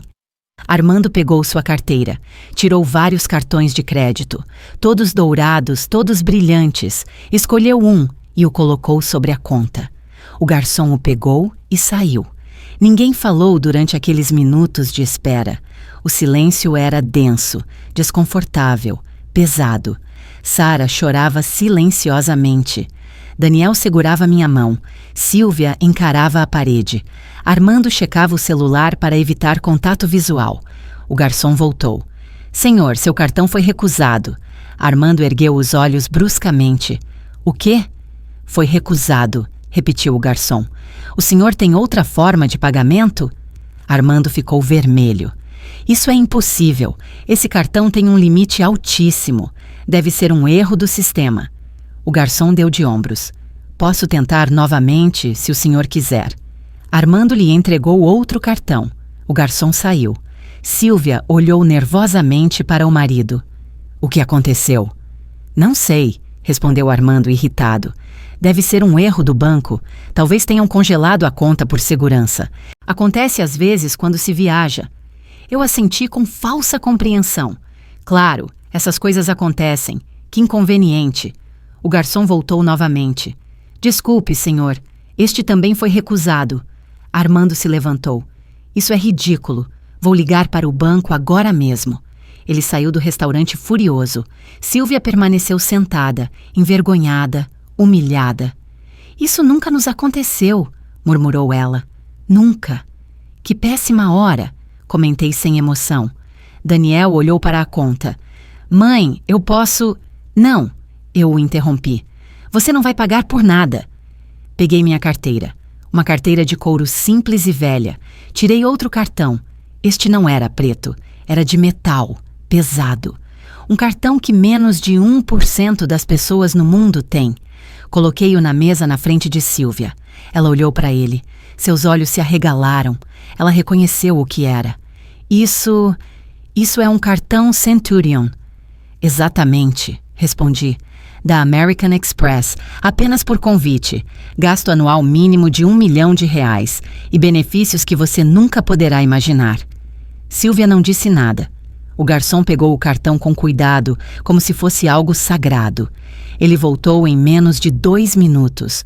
Armando pegou sua carteira, tirou vários cartões de crédito, todos dourados, todos brilhantes, escolheu um e o colocou sobre a conta. O garçom o pegou e saiu. Ninguém falou durante aqueles minutos de espera. O silêncio era denso, desconfortável, pesado. Sara chorava silenciosamente. Daniel segurava minha mão. Sylvia encarava a parede. Armando checava o celular para evitar contato visual. O garçom voltou. Senhor, seu cartão foi recusado. Armando ergueu os olhos bruscamente. O quê? Foi recusado, repetiu o garçom. O senhor tem outra forma de pagamento? Armando ficou vermelho. Isso é impossível. Esse cartão tem um limite altíssimo. Deve ser um erro do sistema. O garçom deu de ombros. Posso tentar novamente, se o senhor quiser. Armando lhe entregou outro cartão. O garçom saiu. Sylvia olhou nervosamente para o marido. O que aconteceu? Não sei, respondeu Armando irritado. Deve ser um erro do banco. Talvez tenham congelado a conta por segurança. Acontece às vezes quando se viaja. Eu assenti com falsa compreensão. Claro, essas coisas acontecem. Que inconveniente. O garçom voltou novamente. Desculpe, senhor. Este também foi recusado. Armando se levantou. Isso é ridículo. Vou ligar para o banco agora mesmo. Ele saiu do restaurante furioso. Sylvia permaneceu sentada, envergonhada, humilhada. Isso nunca nos aconteceu, murmurou ela. Nunca. Que péssima hora, comentei sem emoção. Daniel olhou para a conta. Mãe, eu posso... Não, eu o interrompi. Você não vai pagar por nada. Peguei minha carteira. Uma carteira de couro simples e velha. Tirei outro cartão. Este não era preto, era de metal, pesado. Um cartão que menos de 1% das pessoas no mundo tem. Coloquei-o na mesa na frente de Sylvia. Ela olhou para ele. Seus olhos se arregalaram. Ela reconheceu o que era. Isso é um cartão Centurion. Exatamente, respondi. Da American Express, apenas por convite. Gasto anual mínimo de R$1 milhão e benefícios que você nunca poderá imaginar. Sylvia não disse nada. O garçom pegou o cartão com cuidado, como se fosse algo sagrado. Ele voltou em menos de 2 minutos.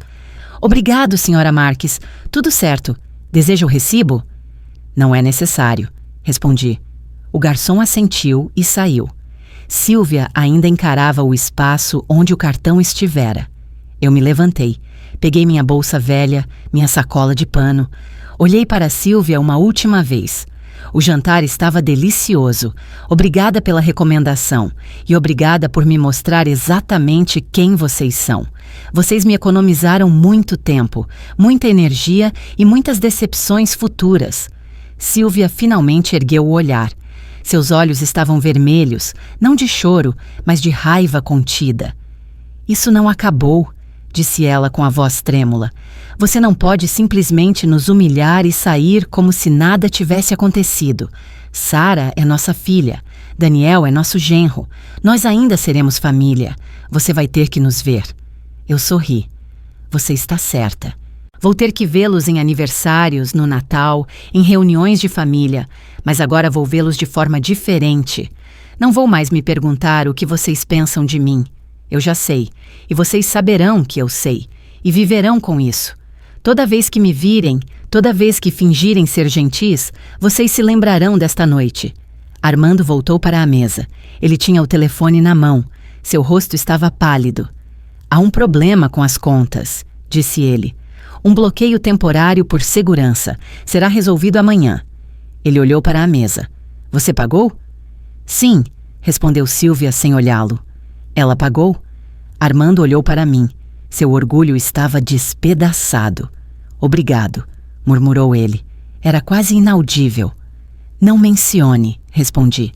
Obrigado, senhora Marques. Tudo certo. Deseja o recibo? Não é necessário, respondi. O garçom assentiu e saiu. Sylvia ainda encarava o espaço onde o cartão estivera. Eu me levantei. Peguei minha bolsa velha, minha sacola de pano. Olhei para Sylvia uma última vez. O jantar estava delicioso. Obrigada pela recomendação e obrigada por me mostrar exatamente quem vocês são. Vocês me economizaram muito tempo, muita energia e muitas decepções futuras. Sylvia finalmente ergueu o olhar. Seus olhos estavam vermelhos, não de choro, mas de raiva contida. Isso não acabou, disse ela com a voz trêmula. Você não pode simplesmente nos humilhar e sair como se nada tivesse acontecido. Sara é nossa filha. Daniel é nosso genro. Nós ainda seremos família. Você vai ter que nos ver. Eu sorri. Você está certa. Vou ter que vê-los em aniversários, no Natal, em reuniões de família, mas agora vou vê-los de forma diferente. Não vou mais me perguntar o que vocês pensam de mim. Eu já sei, e vocês saberão que eu sei, e viverão com isso. Toda vez que me virem, toda vez que fingirem ser gentis, vocês se lembrarão desta noite. Armando voltou para a mesa. Ele tinha o telefone na mão. Seu rosto estava pálido. Há um problema com as contas, disse ele. Um bloqueio temporário por segurança. Será resolvido amanhã. Ele olhou para a mesa. Você pagou? Sim, respondeu Sylvia sem olhá-lo. Ela pagou? Armando olhou para mim. Seu orgulho estava despedaçado. Obrigado, murmurou ele. Era quase inaudível. Não mencione, respondi.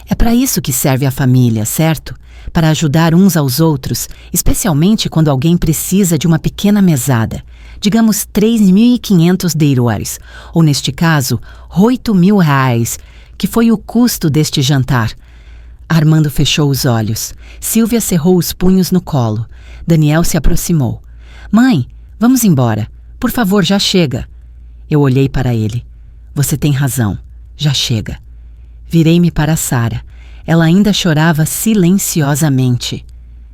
É para isso que serve a família, certo? Para ajudar uns aos outros, especialmente quando alguém precisa de uma pequena mesada. Digamos 3.500 DH, ou neste caso, 8.000 reais, que foi o custo deste jantar. Armando fechou os olhos. Silvia cerrou os punhos no colo. Daniel se aproximou. Mãe, vamos embora. Por favor, já chega. Eu olhei para ele. Você tem razão. Já chega. Virei-me para Sara. Ela ainda chorava silenciosamente.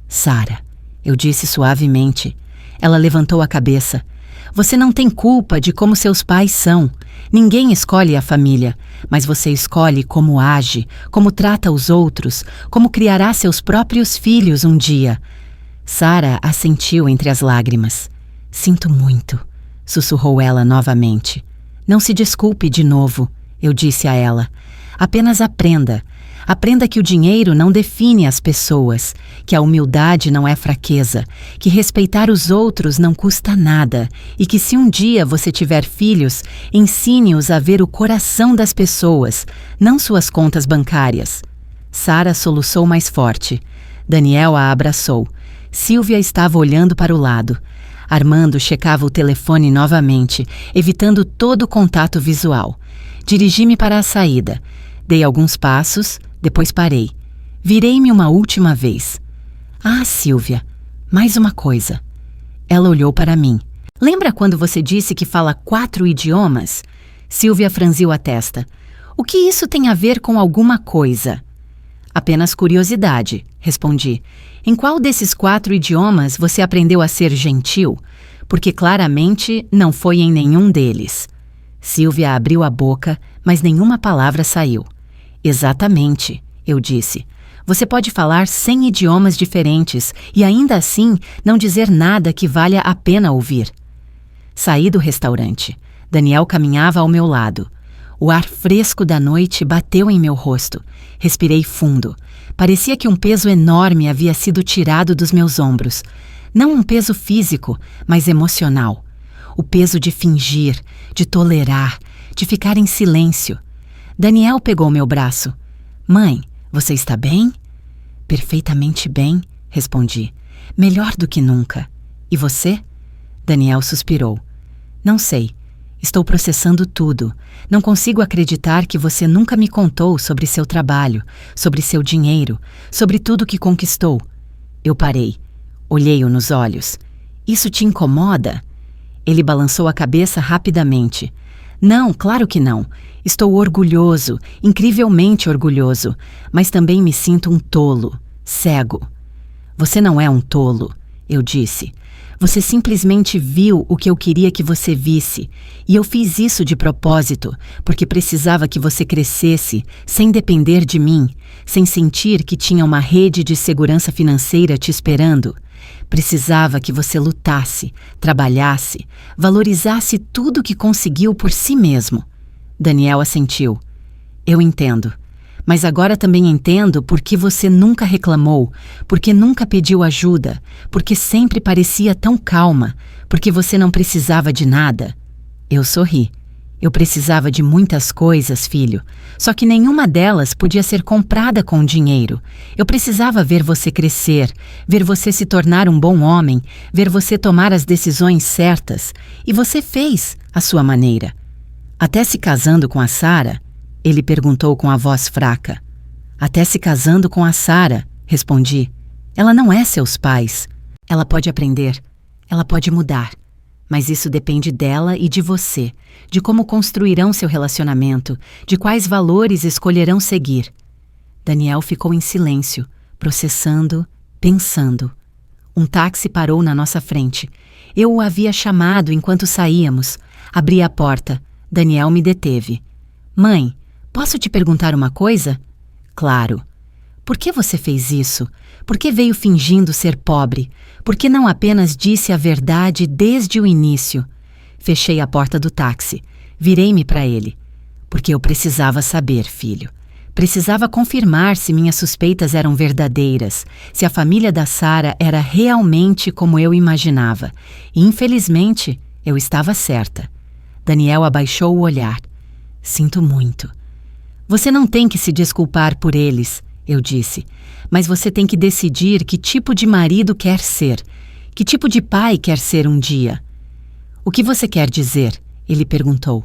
Sara, eu disse suavemente. Ela levantou a cabeça. Você não tem culpa de como seus pais são. Ninguém escolhe a família, mas você escolhe como age, como trata os outros, como criará seus próprios filhos um dia. Sara assentiu entre as lágrimas. Sinto muito, sussurrou ela novamente. Não se desculpe de novo, eu disse a ela. Apenas aprenda. Aprenda que o dinheiro não define as pessoas, que a humildade não é fraqueza, que respeitar os outros não custa nada e que se um dia você tiver filhos, ensine-os a ver o coração das pessoas, não suas contas bancárias. Sara soluçou mais forte. Daniel a abraçou. Silvia estava olhando para o lado. Armando checava o telefone novamente, evitando todo contato visual. Dirigi-me para a saída. Dei alguns passos, depois parei. Virei-me uma última vez. Ah, Silvia, mais uma coisa. Ela olhou para mim. Lembra quando você disse que fala 4 idiomas? Silvia franziu a testa. O que isso tem a ver com alguma coisa? Apenas curiosidade, respondi. Em qual desses 4 idiomas você aprendeu a ser gentil? Porque claramente não foi em nenhum deles. Silvia abriu a boca, mas nenhuma palavra saiu. Exatamente, eu disse. Você pode falar 100 idiomas diferentes e ainda assim não dizer nada que valha a pena ouvir. Saí do restaurante. Daniel caminhava ao meu lado. O ar fresco da noite bateu em meu rosto. Respirei fundo. Parecia que um peso enorme havia sido tirado dos meus ombros. Não um peso físico, mas emocional. O peso de fingir, de tolerar, de ficar em silêncio. Daniel pegou meu braço. Mãe, você está bem? Perfeitamente bem, respondi. Melhor do que nunca. E você? Daniel suspirou. Não sei. Estou processando tudo. Não consigo acreditar que você nunca me contou sobre seu trabalho, sobre seu dinheiro, sobre tudo que conquistou. Eu parei. Olhei-o nos olhos. Isso te incomoda? Ele balançou a cabeça rapidamente. Não, claro que não. Estou orgulhoso, incrivelmente orgulhoso, mas também me sinto um tolo, cego. Você não é um tolo, eu disse. Você simplesmente viu o que eu queria que você visse, e eu fiz isso de propósito, porque precisava que você crescesse sem depender de mim, sem sentir que tinha uma rede de segurança financeira te esperando. Precisava que você lutasse, trabalhasse, valorizasse tudo que conseguiu por si mesmo. Daniel assentiu. Eu entendo. Mas agora também entendo por que você nunca reclamou, porque nunca pediu ajuda, porque sempre parecia tão calma, porque você não precisava de nada. Eu sorri. Eu precisava de muitas coisas, filho, só que nenhuma delas podia ser comprada com dinheiro. Eu precisava ver você crescer, ver você se tornar um bom homem, ver você tomar as decisões certas, e você fez, à sua maneira. Até se casando com a Sara? Ele perguntou com a voz fraca. Até se casando com a Sara, respondi. Ela não é seus pais. Ela pode aprender, ela pode mudar. Mas isso depende dela e de você, de como construirão seu relacionamento, de quais valores escolherão seguir. Daniel ficou em silêncio, processando, pensando. Um táxi parou na nossa frente. Eu o havia chamado enquanto saíamos. Abri a porta. Daniel me deteve. Mãe, posso te perguntar uma coisa? Claro. Por que você fez isso? Por que veio fingindo ser pobre? Por que não apenas disse a verdade desde o início? Fechei a porta do táxi. Virei-me para ele. Porque eu precisava saber, filho. Precisava confirmar se minhas suspeitas eram verdadeiras, se a família da Sara era realmente como eu imaginava. E, infelizmente, eu estava certa. Daniel abaixou o olhar. Sinto muito. Você não tem que se desculpar por eles, eu disse, mas você tem que decidir que tipo de marido quer ser, que tipo de pai quer ser um dia. O que você quer dizer? Ele perguntou.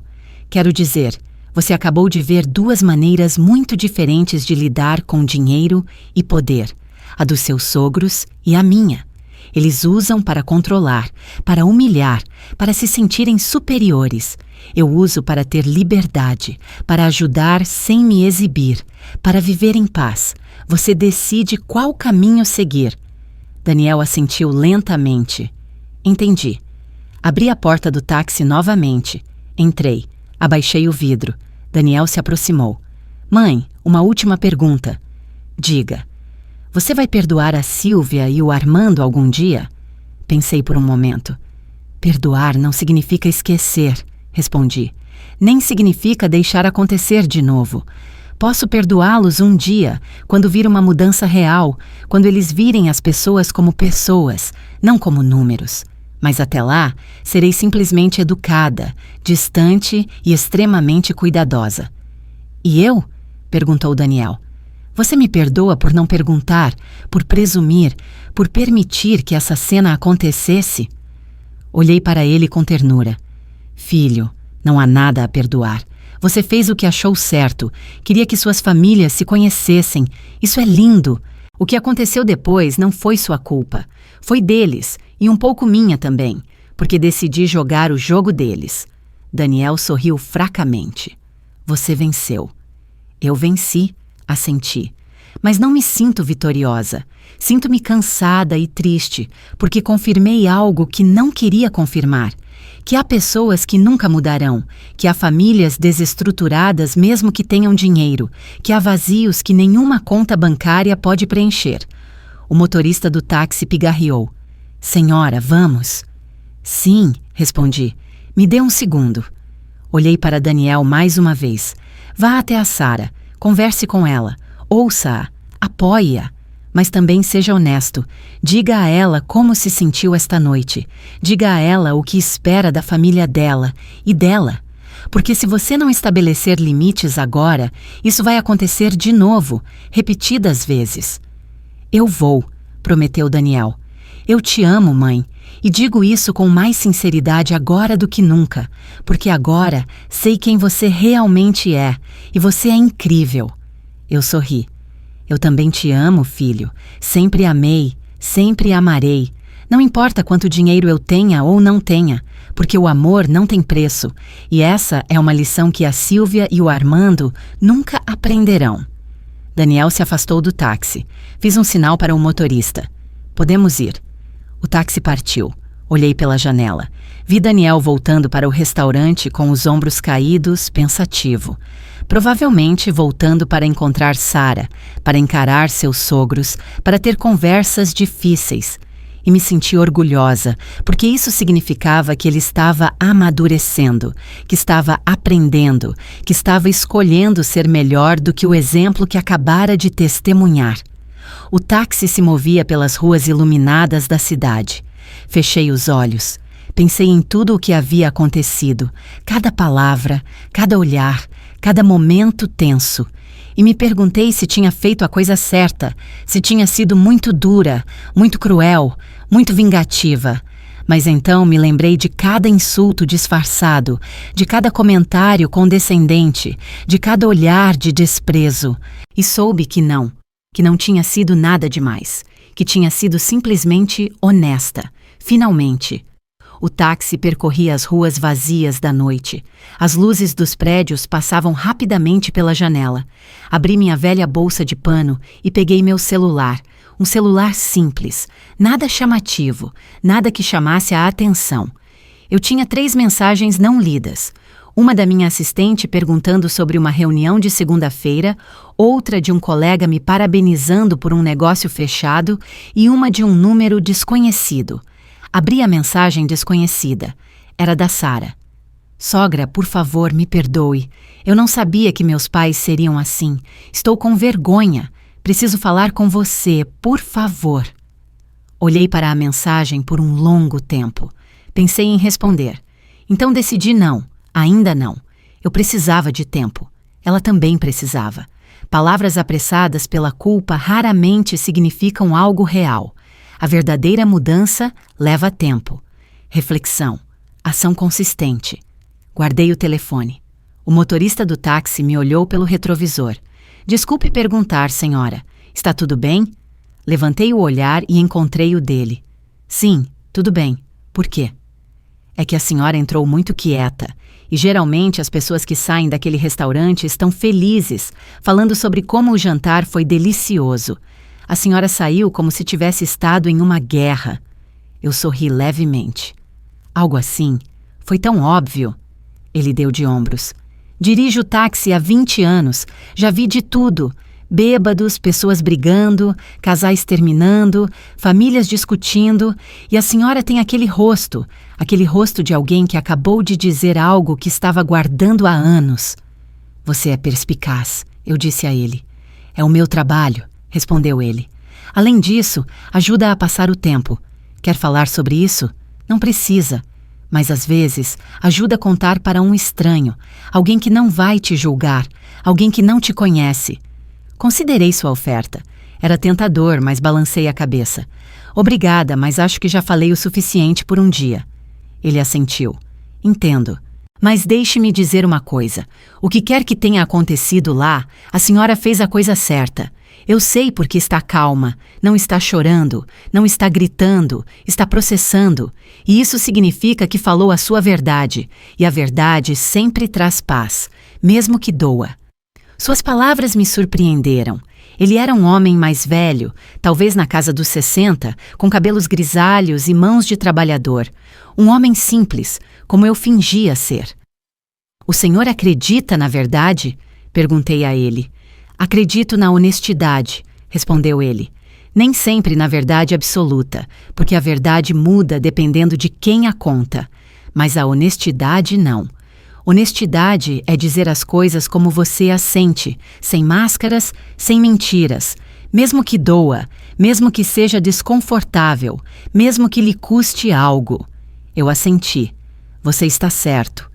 Quero dizer, você acabou de ver duas maneiras muito diferentes de lidar com dinheiro e poder, a dos seus sogros e a minha. Eles usam para controlar, para humilhar, para se sentirem superiores. Eu uso para ter liberdade, para ajudar sem me exibir, para viver em paz. Você decide qual caminho seguir. Daniel assentiu lentamente. Entendi. Abri a porta do táxi novamente. Entrei. Abaixei o vidro. Daniel se aproximou. Mãe, uma última pergunta. Diga. Você vai perdoar a Sílvia e o Armando algum dia? Pensei por um momento. Perdoar não significa esquecer, respondi. Nem significa deixar acontecer de novo. Posso perdoá-los um dia, quando vir uma mudança real, quando eles virem as pessoas como pessoas, não como números. Mas até lá, serei simplesmente educada, distante e extremamente cuidadosa. E eu? Perguntou Daniel. Você me perdoa por não perguntar, por presumir, por permitir que essa cena acontecesse? Olhei para ele com ternura. Filho, não há nada a perdoar. Você fez o que achou certo. Queria que suas famílias se conhecessem. Isso é lindo. O que aconteceu depois não foi sua culpa. Foi deles, e um pouco minha também, porque decidi jogar o jogo deles. Daniel sorriu fracamente. Você venceu. Eu venci, assenti. Mas não me sinto vitoriosa. Sinto-me cansada e triste, porque confirmei algo que não queria confirmar. Que há pessoas que nunca mudarão, que há famílias desestruturadas mesmo que tenham dinheiro, que há vazios que nenhuma conta bancária pode preencher. O motorista do táxi pigarreou. Senhora, vamos? Sim, respondi. Me dê um segundo. Olhei para Daniel mais uma vez. Vá até a Sara, converse com ela, ouça-a, apoie-a. Mas também seja honesto. Diga a ela como se sentiu esta noite. Diga a ela o que espera da família dela e dela. Porque se você não estabelecer limites agora, isso vai acontecer de novo, repetidas vezes. Eu vou, prometeu Daniel. Eu te amo, mãe, e digo isso com mais sinceridade agora do que nunca, porque agora sei quem você realmente é, e você é incrível. Eu sorri. Eu também te amo, filho. Sempre amei, sempre amarei. Não importa quanto dinheiro eu tenha ou não tenha, porque o amor não tem preço, e essa é uma lição que a Sílvia e o Armando nunca aprenderão. Daniel se afastou do táxi. Fiz um sinal para o motorista. Podemos ir. O táxi partiu. Olhei pela janela. Vi Daniel voltando para o restaurante com os ombros caídos, pensativo. Provavelmente voltando para encontrar Sara, para encarar seus sogros, para ter conversas difíceis. E me senti orgulhosa, porque isso significava que ele estava amadurecendo, que estava aprendendo, que estava escolhendo ser melhor do que o exemplo que acabara de testemunhar. O táxi se movia pelas ruas iluminadas da cidade. Fechei os olhos. Pensei em tudo o que havia acontecido, cada palavra, cada olhar, cada momento tenso. E me perguntei se tinha feito a coisa certa, se tinha sido muito dura, muito cruel, muito vingativa. Mas então me lembrei de cada insulto disfarçado, de cada comentário condescendente, de cada olhar de desprezo. E soube que não tinha sido nada demais, que tinha sido simplesmente honesta. Finalmente. O táxi percorria as ruas vazias da noite. As luzes dos prédios passavam rapidamente pela janela. Abri minha velha bolsa de pano e peguei meu celular. Um celular simples, nada chamativo, nada que chamasse a atenção. Eu tinha 3 mensagens não lidas. Uma da minha assistente perguntando sobre uma reunião de segunda-feira, outra de um colega me parabenizando por um negócio fechado e uma de um número desconhecido. Abri a mensagem desconhecida. Era da Sara. Sogra, por favor, me perdoe. Eu não sabia que meus pais seriam assim. Estou com vergonha. Preciso falar com você, por favor. Olhei para a mensagem por um longo tempo. Pensei em responder. Então decidi não, ainda não. Eu precisava de tempo. Ela também precisava. Palavras apressadas pela culpa raramente significam algo real. A verdadeira mudança leva tempo. Reflexão. Ação consistente. Guardei o telefone. O motorista do táxi me olhou pelo retrovisor. Desculpe perguntar, senhora. Está tudo bem? Levantei o olhar e encontrei o dele. Sim, tudo bem. Por quê? É que a senhora entrou muito quieta. E geralmente as pessoas que saem daquele restaurante estão felizes, falando sobre como o jantar foi delicioso. A senhora saiu como se tivesse estado em uma guerra. Eu sorri levemente. Algo assim? Foi tão óbvio. Ele deu de ombros. Dirijo o táxi há 20 anos. Já vi de tudo. Bêbados, pessoas brigando, casais terminando, famílias discutindo, e a senhora tem aquele rosto de alguém que acabou de dizer algo que estava guardando há anos. Você é perspicaz, eu disse a ele. É o meu trabalho, respondeu ele. Além disso, ajuda a passar o tempo. Quer falar sobre isso? Não precisa. Mas às vezes, ajuda a contar para um estranho, alguém que não vai te julgar, alguém que não te conhece. Considerei sua oferta. Era tentador, mas balancei a cabeça. Obrigada, mas acho que já falei o suficiente por um dia. Ele assentiu. Entendo. Mas deixe-me dizer uma coisa. O que quer que tenha acontecido lá, a senhora fez a coisa certa. Eu sei porque está calma, não está chorando, não está gritando, está processando. E isso significa que falou a sua verdade. E a verdade sempre traz paz, mesmo que doa. Suas palavras me surpreenderam. Ele era um homem mais velho, talvez na casa dos 60, com cabelos grisalhos e mãos de trabalhador. Um homem simples, como eu fingia ser. O senhor acredita na verdade? Perguntei a ele. Acredito na honestidade, respondeu ele. Nem sempre na verdade absoluta, porque a verdade muda dependendo de quem a conta. Mas a honestidade não. Honestidade é dizer as coisas como você as sente, sem máscaras, sem mentiras, mesmo que doa, mesmo que seja desconfortável, mesmo que lhe custe algo. Eu assenti. Você está certo.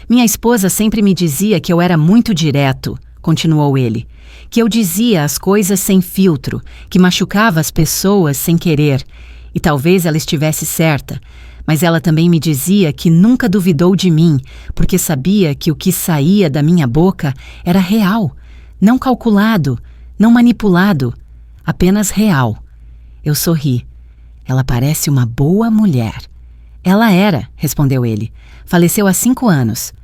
Minha esposa sempre me dizia que eu era muito direto, continuou ele, que eu dizia as coisas sem filtro, que machucava as pessoas sem querer, e talvez ela estivesse certa. Mas ela também me dizia que nunca duvidou de mim, porque sabia que o que saía da minha boca era real, não calculado, não manipulado, apenas real. Eu sorri. Ela parece uma boa mulher. Ela era, respondeu ele. Faleceu há 5 anos.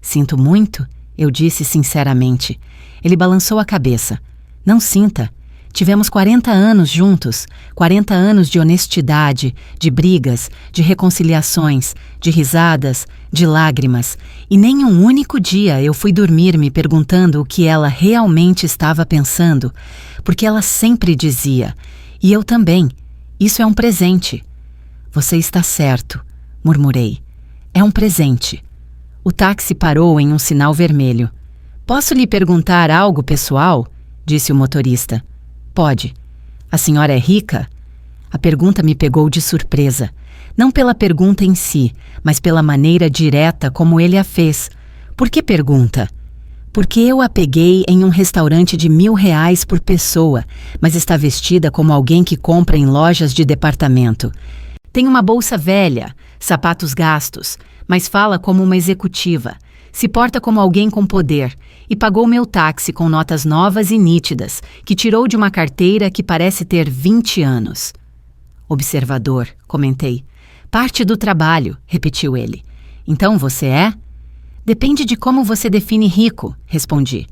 Sinto muito, eu disse sinceramente. Ele balançou a cabeça. Não sinta. Tivemos 40 anos juntos, 40 anos de honestidade, de brigas, de reconciliações, de risadas, de lágrimas, e nem um único dia eu fui dormir me perguntando o que ela realmente estava pensando, porque ela sempre dizia, e eu também, isso é um presente. Você está certo, murmurei. É um presente. O táxi parou em um sinal vermelho. Posso lhe perguntar algo pessoal? Disse o motorista. Pode. A senhora é rica? A pergunta me pegou de surpresa. Não pela pergunta em si, mas pela maneira direta como ele a fez. Por que pergunta? Porque eu a peguei em um restaurante de R$1.000 por pessoa, mas está vestida como alguém que compra em lojas de departamento. Tem uma bolsa velha, sapatos gastos, mas fala como uma executiva. Se porta como alguém com poder e pagou meu táxi com notas novas e nítidas, que tirou de uma carteira que parece ter 20 anos. Observador, comentei. Parte do trabalho, repetiu ele. Então você é? Depende de como você define rico, respondi.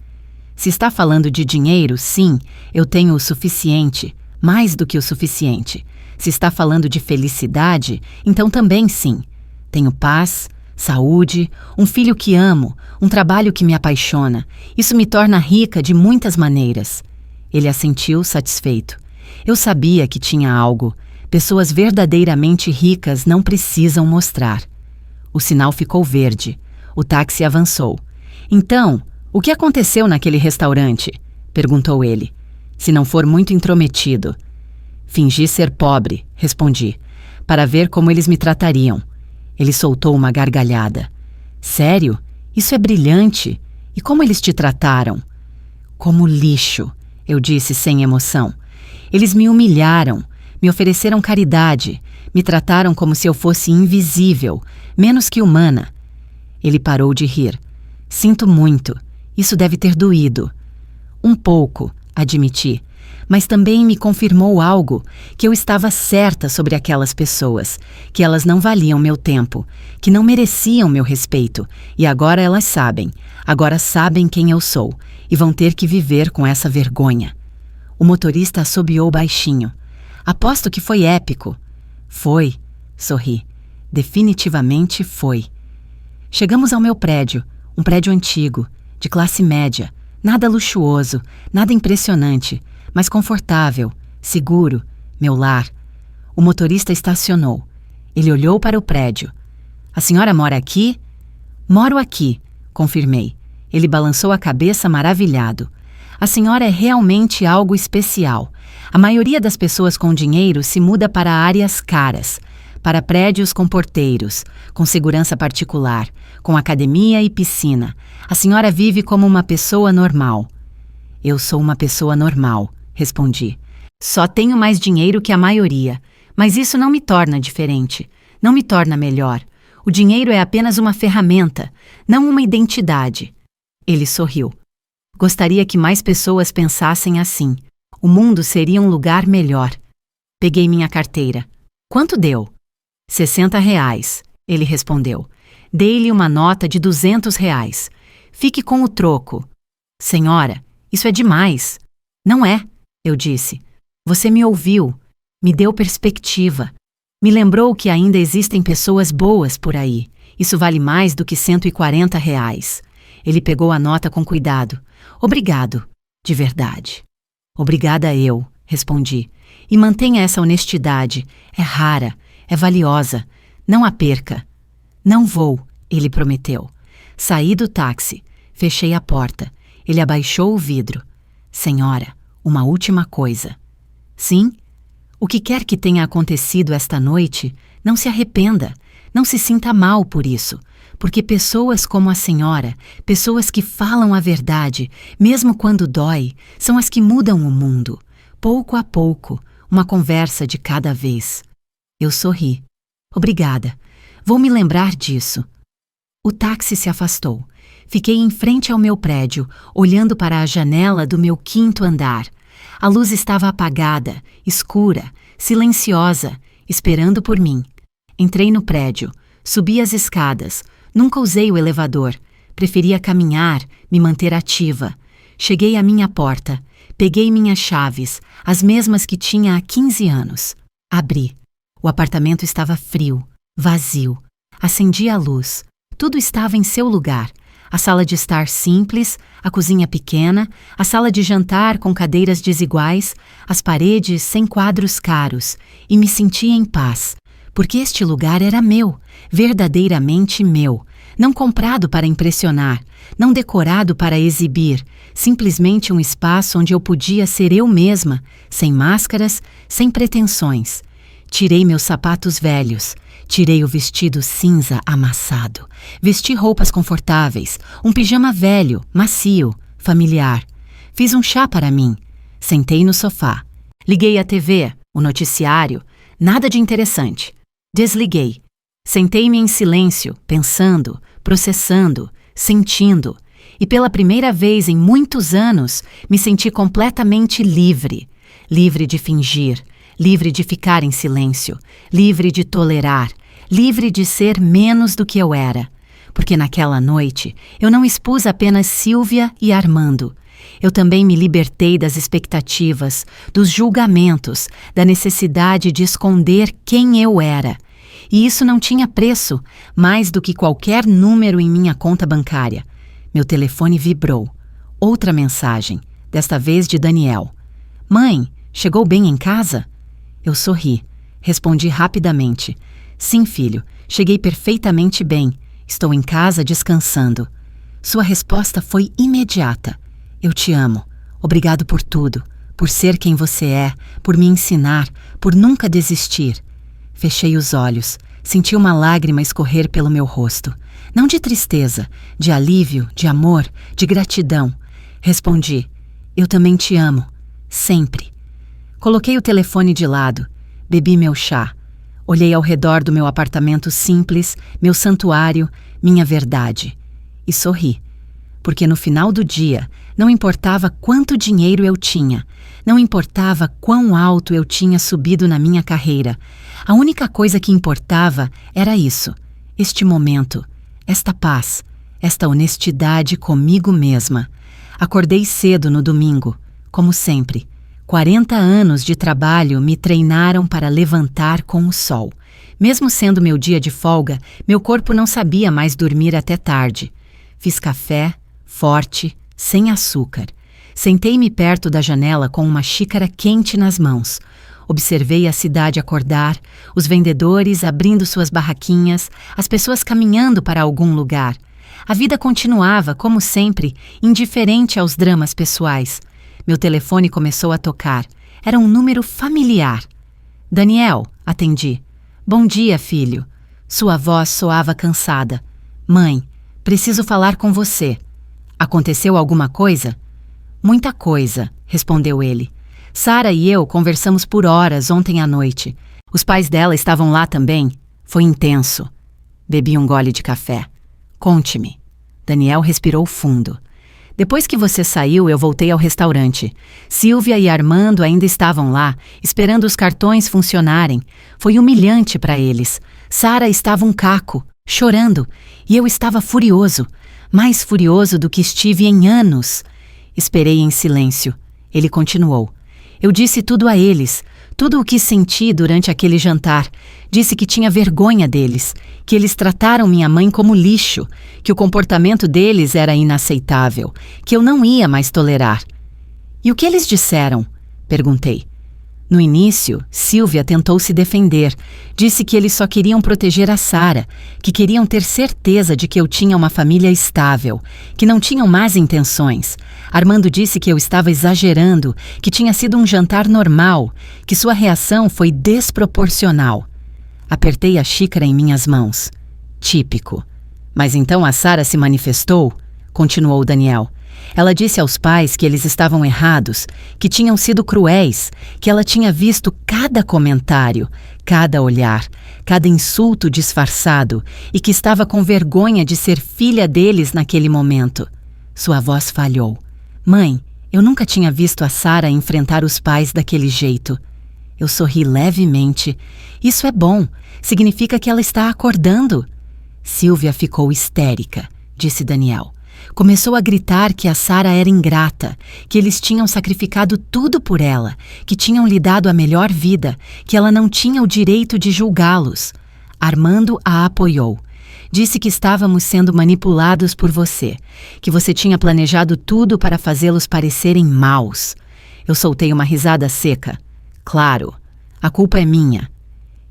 Se está falando de dinheiro, sim, eu tenho o suficiente, mais do que o suficiente. Se está falando de felicidade, então também sim. Tenho paz, saúde, um filho que amo, um trabalho que me apaixona. Isso me torna rica de muitas maneiras. Ele assentiu satisfeito. Eu sabia que tinha algo. Pessoas verdadeiramente ricas não precisam mostrar. O sinal ficou verde. O táxi avançou. Então, o que aconteceu naquele restaurante? Perguntou ele. Se não for muito intrometido. Fingi ser pobre, respondi, para ver como eles me tratariam. Ele soltou uma gargalhada. Sério? Isso é brilhante. E como eles te trataram? Como lixo, eu disse sem emoção. Eles me humilharam, me ofereceram caridade, me trataram como se eu fosse invisível, menos que humana. Ele parou de rir. Sinto muito. Isso deve ter doído. Um pouco, admiti, mas também me confirmou algo, que eu estava certa sobre aquelas pessoas, que elas não valiam meu tempo, que não mereciam meu respeito, e agora elas sabem, agora sabem quem eu sou, e vão ter que viver com essa vergonha. O motorista assobiou baixinho. Aposto que foi épico. Foi, sorri. Definitivamente foi. Chegamos ao meu prédio, um prédio antigo, de classe média, nada luxuoso, nada impressionante, mas confortável, seguro, meu lar. O motorista estacionou. Ele olhou para o prédio. A senhora mora aqui? Moro aqui, confirmei. Ele balançou a cabeça maravilhado. A senhora é realmente algo especial. A maioria das pessoas com dinheiro se muda para áreas caras, para prédios com porteiros, com segurança particular, com academia e piscina. A senhora vive como uma pessoa normal. Eu sou uma pessoa normal, respondi. Só tenho mais dinheiro que a maioria, mas isso não me torna diferente, não me torna melhor. O dinheiro é apenas uma ferramenta, não uma identidade. Ele sorriu. Gostaria que mais pessoas pensassem assim. O mundo seria um lugar melhor. Peguei minha carteira. Quanto deu? R$60, ele respondeu. Dei-lhe uma nota de R$200. Fique com o troco. Senhora, isso é demais. Não é, eu disse. Você me ouviu, me deu perspectiva. Me lembrou que ainda existem pessoas boas por aí. Isso vale mais do que R$140. Ele pegou a nota com cuidado. Obrigado, de verdade. Obrigada eu, respondi. E mantenha essa honestidade. É rara, é valiosa. Não a perca. Não vou, ele prometeu. Saí do táxi, fechei a porta. Ele abaixou o vidro. Senhora, uma última coisa. Sim? O que quer que tenha acontecido esta noite, não se arrependa. Não se sinta mal por isso. Porque pessoas como a senhora, pessoas que falam a verdade, mesmo quando dói, são as que mudam o mundo. Pouco a pouco, uma conversa de cada vez. Eu sorri. Obrigada. Vou me lembrar disso. O táxi se afastou. Fiquei em frente ao meu prédio, olhando para a janela do meu 5º andar. A luz estava apagada, escura, silenciosa, esperando por mim. Entrei no prédio, subi as escadas. Nunca usei o elevador. Preferia caminhar, me manter ativa. Cheguei à minha porta. Peguei minhas chaves, as mesmas que tinha há 15 anos. Abri. O apartamento estava frio, vazio. Acendi a luz. Tudo estava em seu lugar. A sala de estar simples, a cozinha pequena, a sala de jantar com cadeiras desiguais, as paredes sem quadros caros. E me sentia em paz. Porque este lugar era meu, verdadeiramente meu, não comprado para impressionar, não decorado para exibir, simplesmente um espaço onde eu podia ser eu mesma, sem máscaras, sem pretensões. Tirei meus sapatos velhos, tirei o vestido cinza amassado, vesti roupas confortáveis, um pijama velho, macio, familiar. Fiz um chá para mim, sentei no sofá, liguei a TV, o noticiário, nada de interessante. Desliguei. Sentei-me em silêncio, pensando, processando, sentindo. E pela primeira vez em muitos anos, me senti completamente livre. Livre de fingir, livre de ficar em silêncio, livre de tolerar, livre de ser menos do que eu era. Porque naquela noite, eu não expus apenas Silvia e Armando. Eu também me libertei das expectativas, dos julgamentos, da necessidade de esconder quem eu era. E isso não tinha preço, mais do que qualquer número em minha conta bancária. Meu telefone vibrou. Outra mensagem, desta vez de Daniel. Mãe, chegou bem em casa? Eu sorri. Respondi rapidamente. Sim, filho, cheguei perfeitamente bem. Estou em casa descansando. Sua resposta foi imediata. Eu te amo. Obrigado por tudo. Por ser quem você é. Por me ensinar. Por nunca desistir. Fechei os olhos. Senti uma lágrima escorrer pelo meu rosto. Não de tristeza, de alívio, de amor, de gratidão. Respondi: eu também te amo. Sempre. Coloquei o telefone de lado. Bebi meu chá. Olhei ao redor do meu apartamento simples, meu santuário, minha verdade. E sorri. Porque no final do dia, não importava quanto dinheiro eu tinha, não importava quão alto eu tinha subido na minha carreira. A única coisa que importava era isso, este momento, esta paz, esta honestidade comigo mesma. Acordei cedo no domingo, como sempre. 40 anos de trabalho me treinaram para levantar com o sol. Mesmo sendo meu dia de folga, meu corpo não sabia mais dormir até tarde. Fiz café, forte, sem açúcar. Sentei-me perto da janela com uma xícara quente nas mãos. Observei a cidade acordar, os vendedores abrindo suas barraquinhas, as pessoas caminhando para algum lugar. A vida continuava, como sempre, indiferente aos dramas pessoais. Meu telefone começou a tocar. Era um número familiar. Daniel, atendi. Bom dia, filho. Sua voz soava cansada. Mãe, preciso falar com você. Aconteceu alguma coisa? Muita coisa, respondeu ele. Sara e eu conversamos por horas ontem à noite. Os pais dela estavam lá também. Foi intenso. Bebi um gole de café. Conte-me. Daniel respirou fundo. Depois que você saiu, eu voltei ao restaurante. Silvia e Armando ainda estavam lá, esperando os cartões funcionarem. Foi humilhante para eles. Sara estava um caco, chorando, e eu estava furioso. Mais furioso do que estive em anos. Esperei em silêncio. Ele continuou. Eu disse tudo a eles, tudo o que senti durante aquele jantar. Disse que tinha vergonha deles, que eles trataram minha mãe como lixo, que o comportamento deles era inaceitável, que eu não ia mais tolerar. E o que eles disseram? Perguntei. No início, Silvia tentou se defender. Disse que eles só queriam proteger a Sara, que queriam ter certeza de que eu tinha uma família estável, que não tinham más intenções. Armando disse que eu estava exagerando, que tinha sido um jantar normal, que sua reação foi desproporcional. Apertei a xícara em minhas mãos. Típico. Mas então a Sara se manifestou? Continuou Daniel. Ela disse aos pais que eles estavam errados, que tinham sido cruéis, que ela tinha visto cada comentário, cada olhar, cada insulto disfarçado e que estava com vergonha de ser filha deles naquele momento. Sua voz falhou. Mãe, eu nunca tinha visto a Sara enfrentar os pais daquele jeito. Eu sorri levemente. Isso é bom. Significa que ela está acordando. Silvia ficou histérica, disse Daniel. Começou a gritar que a Sara era ingrata, que eles tinham sacrificado tudo por ela, que tinham lhe dado a melhor vida, que ela não tinha o direito de julgá-los. Armando a apoiou. Disse que estávamos sendo manipulados por você, que você tinha planejado tudo para fazê-los parecerem maus. Eu soltei uma risada seca. Claro, a culpa é minha.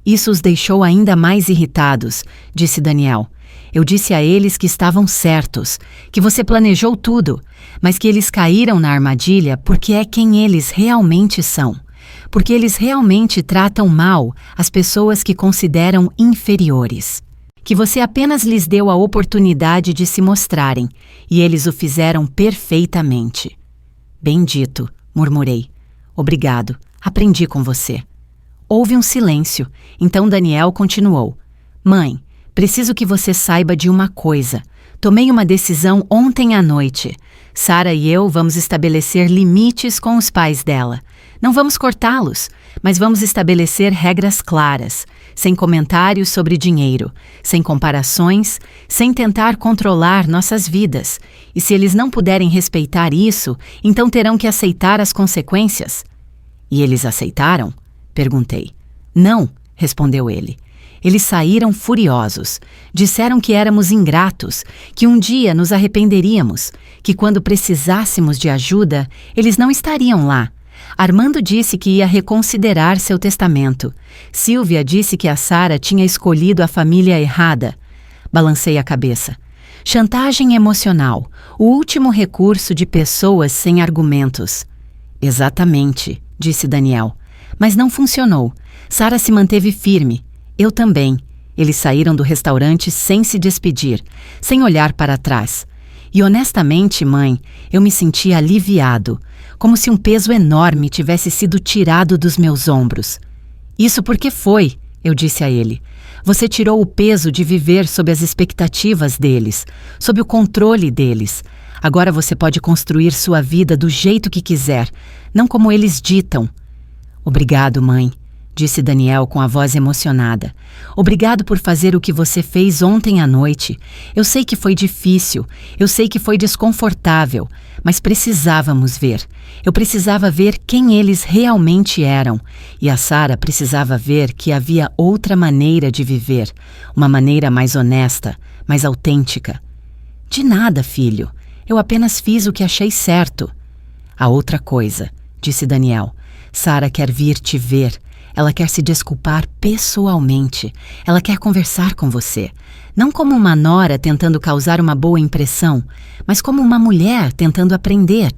Isso os deixou ainda mais irritados, disse Daniel. Eu disse a eles que estavam certos, que você planejou tudo, mas que eles caíram na armadilha porque é quem eles realmente são. Porque eles realmente tratam mal as pessoas que consideram inferiores. Que você apenas lhes deu a oportunidade de se mostrarem, e eles o fizeram perfeitamente. Bendito, murmurei. Obrigado, aprendi com você. Houve um silêncio, então Daniel continuou. Mãe, preciso que você saiba de uma coisa. Tomei uma decisão ontem à noite. Sara e eu vamos estabelecer limites com os pais dela. Não vamos cortá-los, mas vamos estabelecer regras claras, sem comentários sobre dinheiro, sem comparações, sem tentar controlar nossas vidas. E se eles não puderem respeitar isso, então terão que aceitar as consequências. E eles aceitaram? Perguntei. Não, respondeu ele. Eles saíram furiosos. Disseram que éramos ingratos, que um dia nos arrependeríamos, que quando precisássemos de ajuda, eles não estariam lá. Armando disse que ia reconsiderar seu testamento. Silvia disse que a Sara tinha escolhido a família errada. Balancei a cabeça. Chantagem emocional, o último recurso de pessoas sem argumentos. Exatamente, disse Daniel. Mas não funcionou. Sara se manteve firme. Eu também. Eles saíram do restaurante sem se despedir, sem olhar para trás. E honestamente, mãe, eu me senti aliviado, como se um peso enorme tivesse sido tirado dos meus ombros. Isso porque foi, eu disse a ele. Você tirou o peso de viver sob as expectativas deles, sob o controle deles. Agora você pode construir sua vida do jeito que quiser, não como eles ditam. Obrigado, mãe, disse Daniel com a voz emocionada. Obrigado por fazer o que você fez ontem à noite. Eu sei que foi difícil, eu sei que foi desconfortável, mas precisávamos ver. Eu precisava ver quem eles realmente eram. E a Sara precisava ver que havia outra maneira de viver, uma maneira mais honesta, mais autêntica. De nada, filho. Eu apenas fiz o que achei certo. A outra coisa, disse Daniel. Sara quer vir te ver. Ela quer se desculpar pessoalmente. Ela quer conversar com você. Não como uma nora tentando causar uma boa impressão, mas como uma mulher tentando aprender.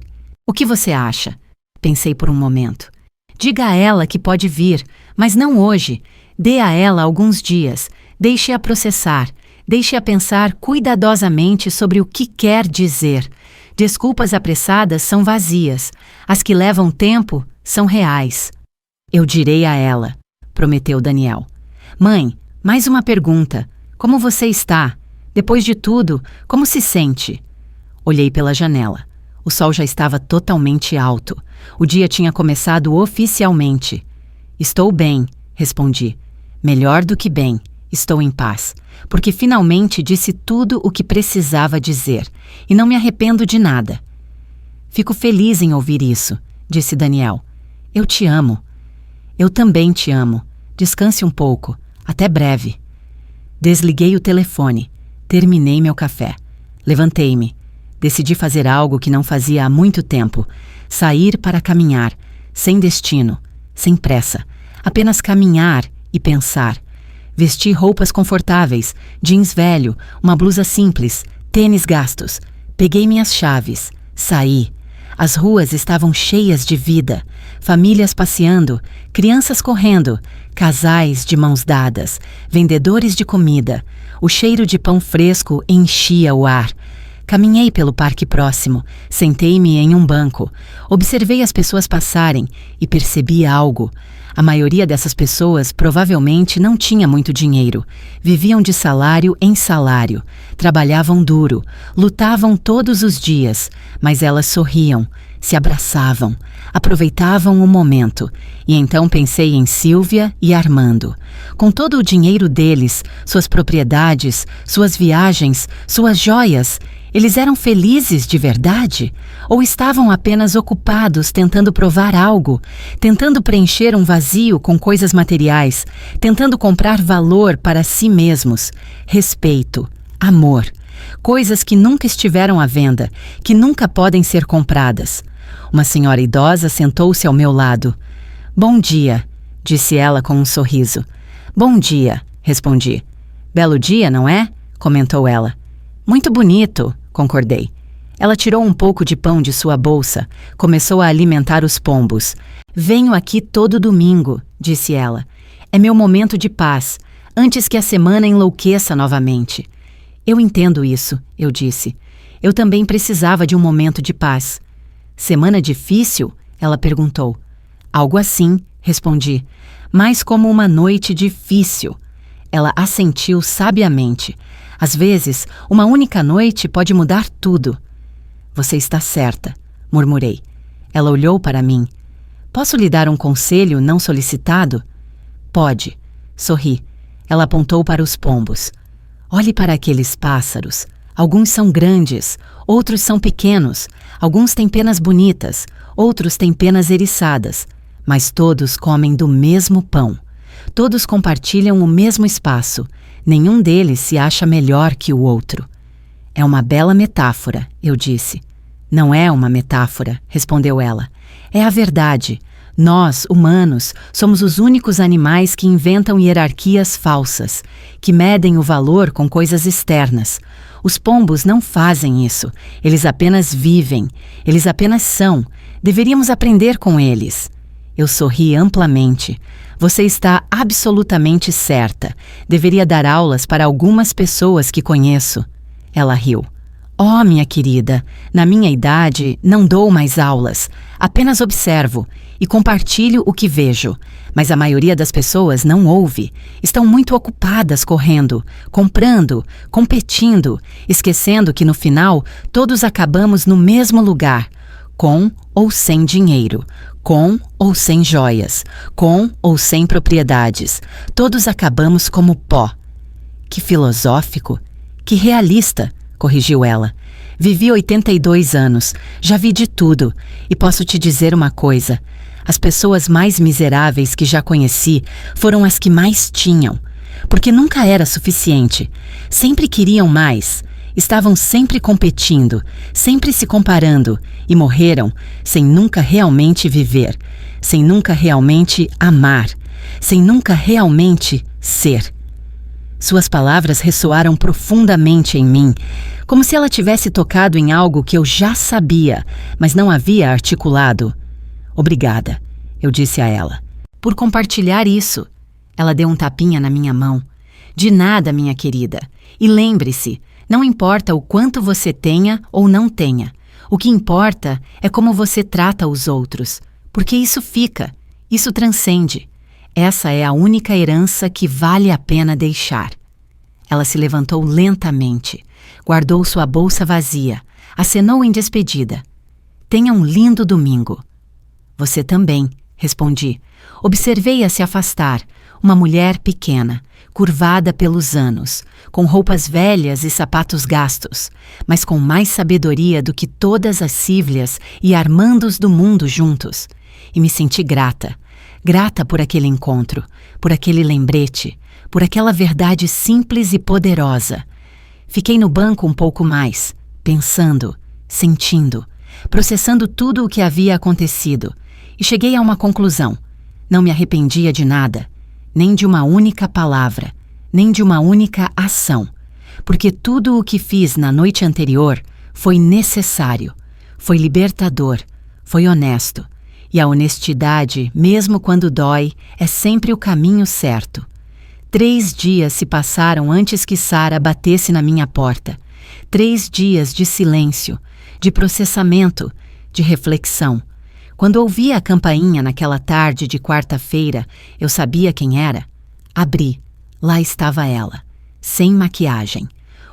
O que você acha? Pensei por um momento. Diga a ela que pode vir, mas não hoje. Dê a ela alguns dias. Deixe-a processar. Deixe-a pensar cuidadosamente sobre o que quer dizer. Desculpas apressadas são vazias. As que levam tempo são reais. Eu direi a ela, prometeu Daniel. Mãe, mais uma pergunta. Como você está? Depois de tudo, como se sente? Olhei pela janela. O sol já estava totalmente alto. O dia tinha começado oficialmente. Estou bem, respondi. Melhor do que bem. Estou em paz, porque finalmente disse tudo o que precisava dizer, e não me arrependo de nada. Fico feliz em ouvir isso, disse Daniel. Eu te amo. Eu também te amo. Descanse um pouco. Até breve. Desliguei o telefone. Terminei meu café. Levantei-me. Decidi fazer algo que não fazia há muito tempo. Sair para caminhar, sem destino, sem pressa. Apenas caminhar e pensar. Vesti roupas confortáveis, jeans velho, uma blusa simples, tênis gastos. Peguei minhas chaves. Saí. As ruas estavam cheias de vida. Famílias passeando, crianças correndo, casais de mãos dadas, vendedores de comida. O cheiro de pão fresco enchia o ar. Caminhei pelo parque próximo, sentei-me em um banco, observei as pessoas passarem e percebi algo. A maioria dessas pessoas provavelmente não tinha muito dinheiro, viviam de salário em salário, trabalhavam duro, lutavam todos os dias, mas elas sorriam, se abraçavam, aproveitavam o momento. E então pensei em Silvia e Armando. Com todo o dinheiro deles, suas propriedades, suas viagens, suas joias, eles eram felizes de verdade? Ou estavam apenas ocupados tentando provar algo, tentando preencher um vazio com coisas materiais, tentando comprar valor para si mesmos, respeito, amor, coisas que nunca estiveram à venda, que nunca podem ser compradas? Uma senhora idosa sentou-se ao meu lado. Bom dia, disse ela com um sorriso. Bom dia, respondi. Belo dia, não é? Comentou ela. Muito bonito, concordei. Ela tirou um pouco de pão de sua bolsa, começou a alimentar os pombos. Venho aqui todo domingo, disse ela. É meu momento de paz, antes que a semana enlouqueça novamente. Eu entendo isso, eu disse. Eu também precisava de um momento de paz. Semana difícil? Ela perguntou. Algo assim, respondi. Mas como uma noite difícil. Ela assentiu sabiamente. Às vezes, uma única noite pode mudar tudo. Você está certa, murmurei. Ela olhou para mim. Posso lhe dar um conselho não solicitado? Pode. Sorri. Ela apontou para os pombos. Olhe para aqueles pássaros. Alguns são grandes, outros são pequenos. Alguns têm penas bonitas, outros têm penas eriçadas. Mas todos comem do mesmo pão. Todos compartilham o mesmo espaço. Nenhum deles se acha melhor que o outro. É uma bela metáfora, eu disse. Não é uma metáfora, respondeu ela. É a verdade. Nós, humanos, somos os únicos animais que inventam hierarquias falsas, que medem o valor com coisas externas. Os pombos não fazem isso. Eles apenas vivem. Eles apenas são. Deveríamos aprender com eles. Eu sorri amplamente. Você está absolutamente certa. Deveria dar aulas para algumas pessoas que conheço. Ela riu. Oh, minha querida, na minha idade não dou mais aulas. Apenas observo e compartilho o que vejo. Mas a maioria das pessoas não ouve. Estão muito ocupadas correndo, comprando, competindo, esquecendo que no final todos acabamos no mesmo lugar, com ou sem dinheiro, com ou sem joias, com ou sem propriedades. Todos acabamos como pó. Que filosófico, que realista, corrigiu ela. Vivi 82 anos, já vi de tudo, e posso te dizer uma coisa. As pessoas mais miseráveis que já conheci foram as que mais tinham, porque nunca era suficiente. Sempre queriam mais. Estavam sempre competindo, sempre se comparando, e morreram sem nunca realmente viver, sem nunca realmente amar, sem nunca realmente ser. Suas palavras ressoaram profundamente em mim, como se ela tivesse tocado em algo que eu já sabia, mas não havia articulado. Obrigada, eu disse a ela, por compartilhar isso. Ela deu um tapinha na minha mão. De nada, minha querida. E lembre-se, não importa o quanto você tenha ou não tenha. O que importa é como você trata os outros, porque isso fica, isso transcende. Essa é a única herança que vale a pena deixar. Ela se levantou lentamente, guardou sua bolsa vazia, acenou em despedida. Tenha um lindo domingo. Você também, respondi. Observei-a se afastar, uma mulher pequena, curvada pelos anos, com roupas velhas e sapatos gastos, mas com mais sabedoria do que todas as Cívlias e Armandos do mundo juntos. E me senti grata. Grata por aquele encontro, por aquele lembrete, por aquela verdade simples e poderosa. Fiquei no banco um pouco mais, pensando, sentindo, processando tudo o que havia acontecido, e cheguei a uma conclusão. Não me arrependia de nada, nem de uma única palavra, nem de uma única ação, porque tudo o que fiz na noite anterior foi necessário, foi libertador, foi honesto. E a honestidade, mesmo quando dói, é sempre o caminho certo. 3 dias se passaram antes que Sara batesse na minha porta. 3 dias de silêncio, de processamento, de reflexão. Quando ouvi a campainha naquela tarde de quarta-feira, eu sabia quem era. Abri. Lá estava ela, sem maquiagem.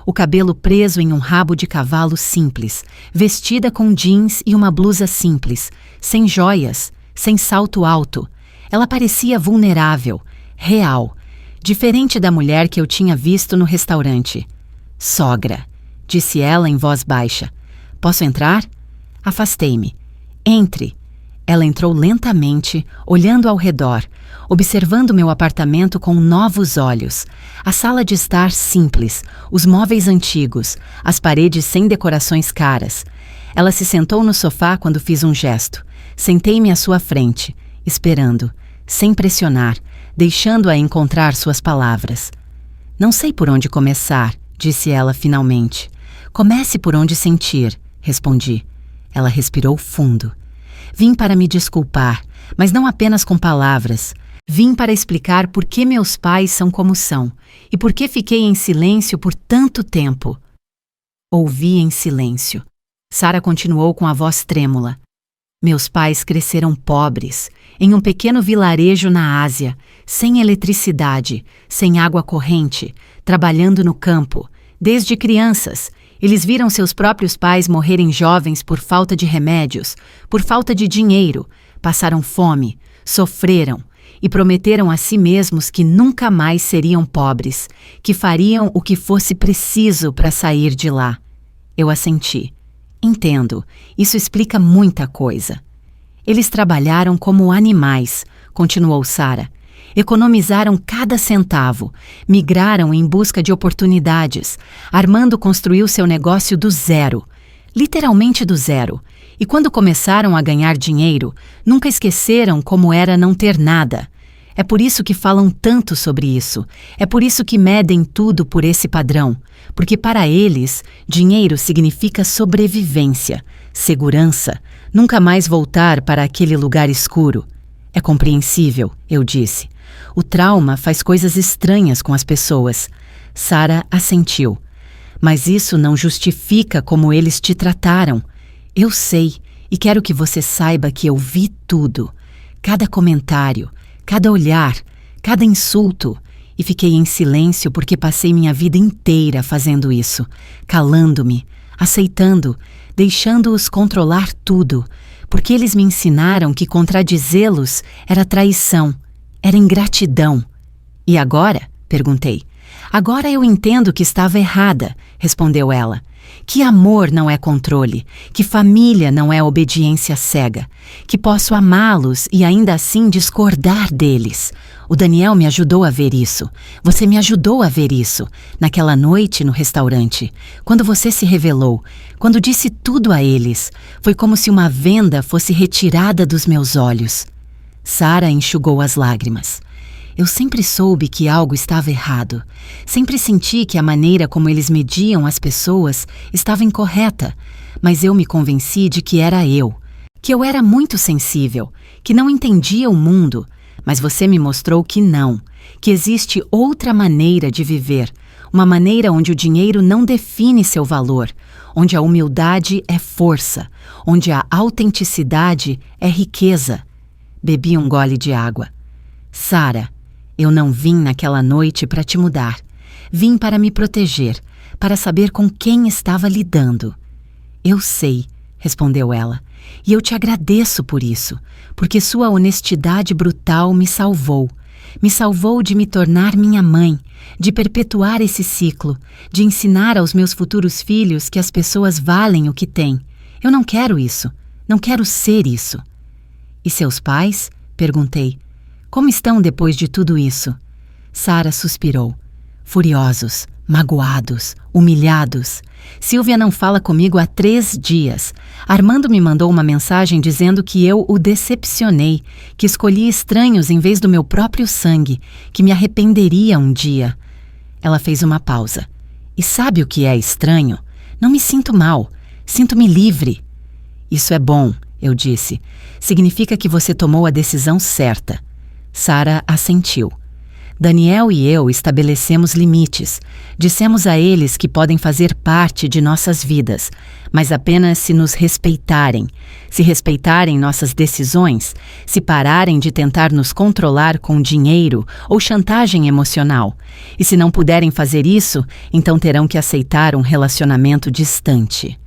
O cabelo preso em um rabo de cavalo simples, vestida com jeans e uma blusa simples, sem joias, sem salto alto. Ela parecia vulnerável, real, diferente da mulher que eu tinha visto no restaurante. Sogra, disse ela em voz baixa. Posso entrar? Afastei-me. Entre. Ela entrou lentamente, olhando ao redor, observando meu apartamento com novos olhos. A sala de estar simples, os móveis antigos, as paredes sem decorações caras. Ela se sentou no sofá quando fiz um gesto. Sentei-me à sua frente, esperando, sem pressionar, deixando-a encontrar suas palavras. Não sei por onde começar, disse ela finalmente. Comece por onde sentir, respondi. Ela respirou fundo. Vim para me desculpar, mas não apenas com palavras. Vim para explicar por que meus pais são como são e por que fiquei em silêncio por tanto tempo. Ouvi em silêncio. Sara continuou com a voz trêmula. Meus pais cresceram pobres, em um pequeno vilarejo na Ásia, sem eletricidade, sem água corrente, trabalhando no campo. Desde crianças, eles viram seus próprios pais morrerem jovens por falta de remédios, por falta de dinheiro, passaram fome, sofreram e prometeram a si mesmos que nunca mais seriam pobres, que fariam o que fosse preciso para sair de lá. Eu assenti. Entendo, isso explica muita coisa. Eles trabalharam como animais, continuou Sara. Economizaram cada centavo, migraram em busca de oportunidades. Armando construiu seu negócio do zero, literalmente do zero, E quando começaram a ganhar dinheiro, nunca esqueceram como era não ter nada. É por isso que falam tanto sobre isso. É por isso que medem tudo por esse padrão. Porque para eles, dinheiro significa sobrevivência, segurança, nunca mais voltar para aquele lugar escuro. É compreensível, eu disse. O trauma faz coisas estranhas com as pessoas. Sarah assentiu. Mas isso não justifica como eles te trataram. Eu sei, e quero que você saiba que eu vi tudo. Cada comentário, cada olhar, cada insulto. E fiquei em silêncio porque passei minha vida inteira fazendo isso, calando-me, aceitando, deixando-os controlar tudo, porque eles me ensinaram que contradizê-los era traição, era ingratidão. E agora? Perguntei. Agora eu entendo que estava errada, respondeu ela. Que amor não é controle, que família não é obediência cega, que posso amá-los e ainda assim discordar deles. O Daniel me ajudou a ver isso. Você me ajudou a ver isso. Naquela noite no restaurante, quando você se revelou, quando disse tudo a eles, foi como se uma venda fosse retirada dos meus olhos. Sarah enxugou as lágrimas. Eu sempre soube que algo estava errado. Sempre senti que a maneira como eles mediam as pessoas estava incorreta, mas eu me convenci de que era eu, que eu era muito sensível, que não entendia o mundo, mas você me mostrou que não, que existe outra maneira de viver, uma maneira onde o dinheiro não define seu valor, onde a humildade é força, onde a autenticidade é riqueza. Bebi um gole de água. Sarah, eu não vim naquela noite para te mudar. Vim para me proteger, para saber com quem estava lidando. Eu sei, respondeu ela, e eu te agradeço por isso, porque sua honestidade brutal me salvou. Me salvou de me tornar minha mãe, de perpetuar esse ciclo, de ensinar aos meus futuros filhos que as pessoas valem o que têm. Eu não quero isso, não quero ser isso. E seus pais? Perguntei. Como estão depois de tudo isso? Sarah suspirou. Furiosos, magoados, humilhados. Silvia não fala comigo há 3 dias. Armando me mandou uma mensagem dizendo que eu o decepcionei, que escolhi estranhos em vez do meu próprio sangue, que me arrependeria um dia. Ela fez uma pausa. E sabe o que é estranho? Não me sinto mal. Sinto-me livre. Isso é bom, eu disse. Significa que você tomou a decisão certa. Sarah assentiu. Daniel e eu estabelecemos limites. Dissemos a eles que podem fazer parte de nossas vidas, mas apenas se nos respeitarem, se respeitarem nossas decisões, se pararem de tentar nos controlar com dinheiro ou chantagem emocional. E se não puderem fazer isso, então terão que aceitar um relacionamento distante.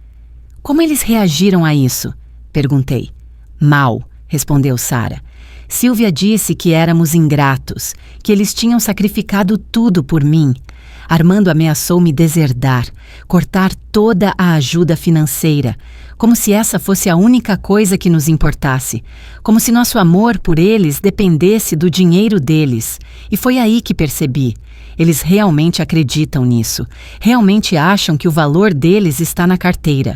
Como eles reagiram a isso? Perguntei. Mal, respondeu Sarah. Silvia disse que éramos ingratos, que eles tinham sacrificado tudo por mim. Armando ameaçou me deserdar, cortar toda a ajuda financeira, como se essa fosse a única coisa que nos importasse, como se nosso amor por eles dependesse do dinheiro deles. E foi aí que percebi. Eles realmente acreditam nisso, realmente acham que o valor deles está na carteira.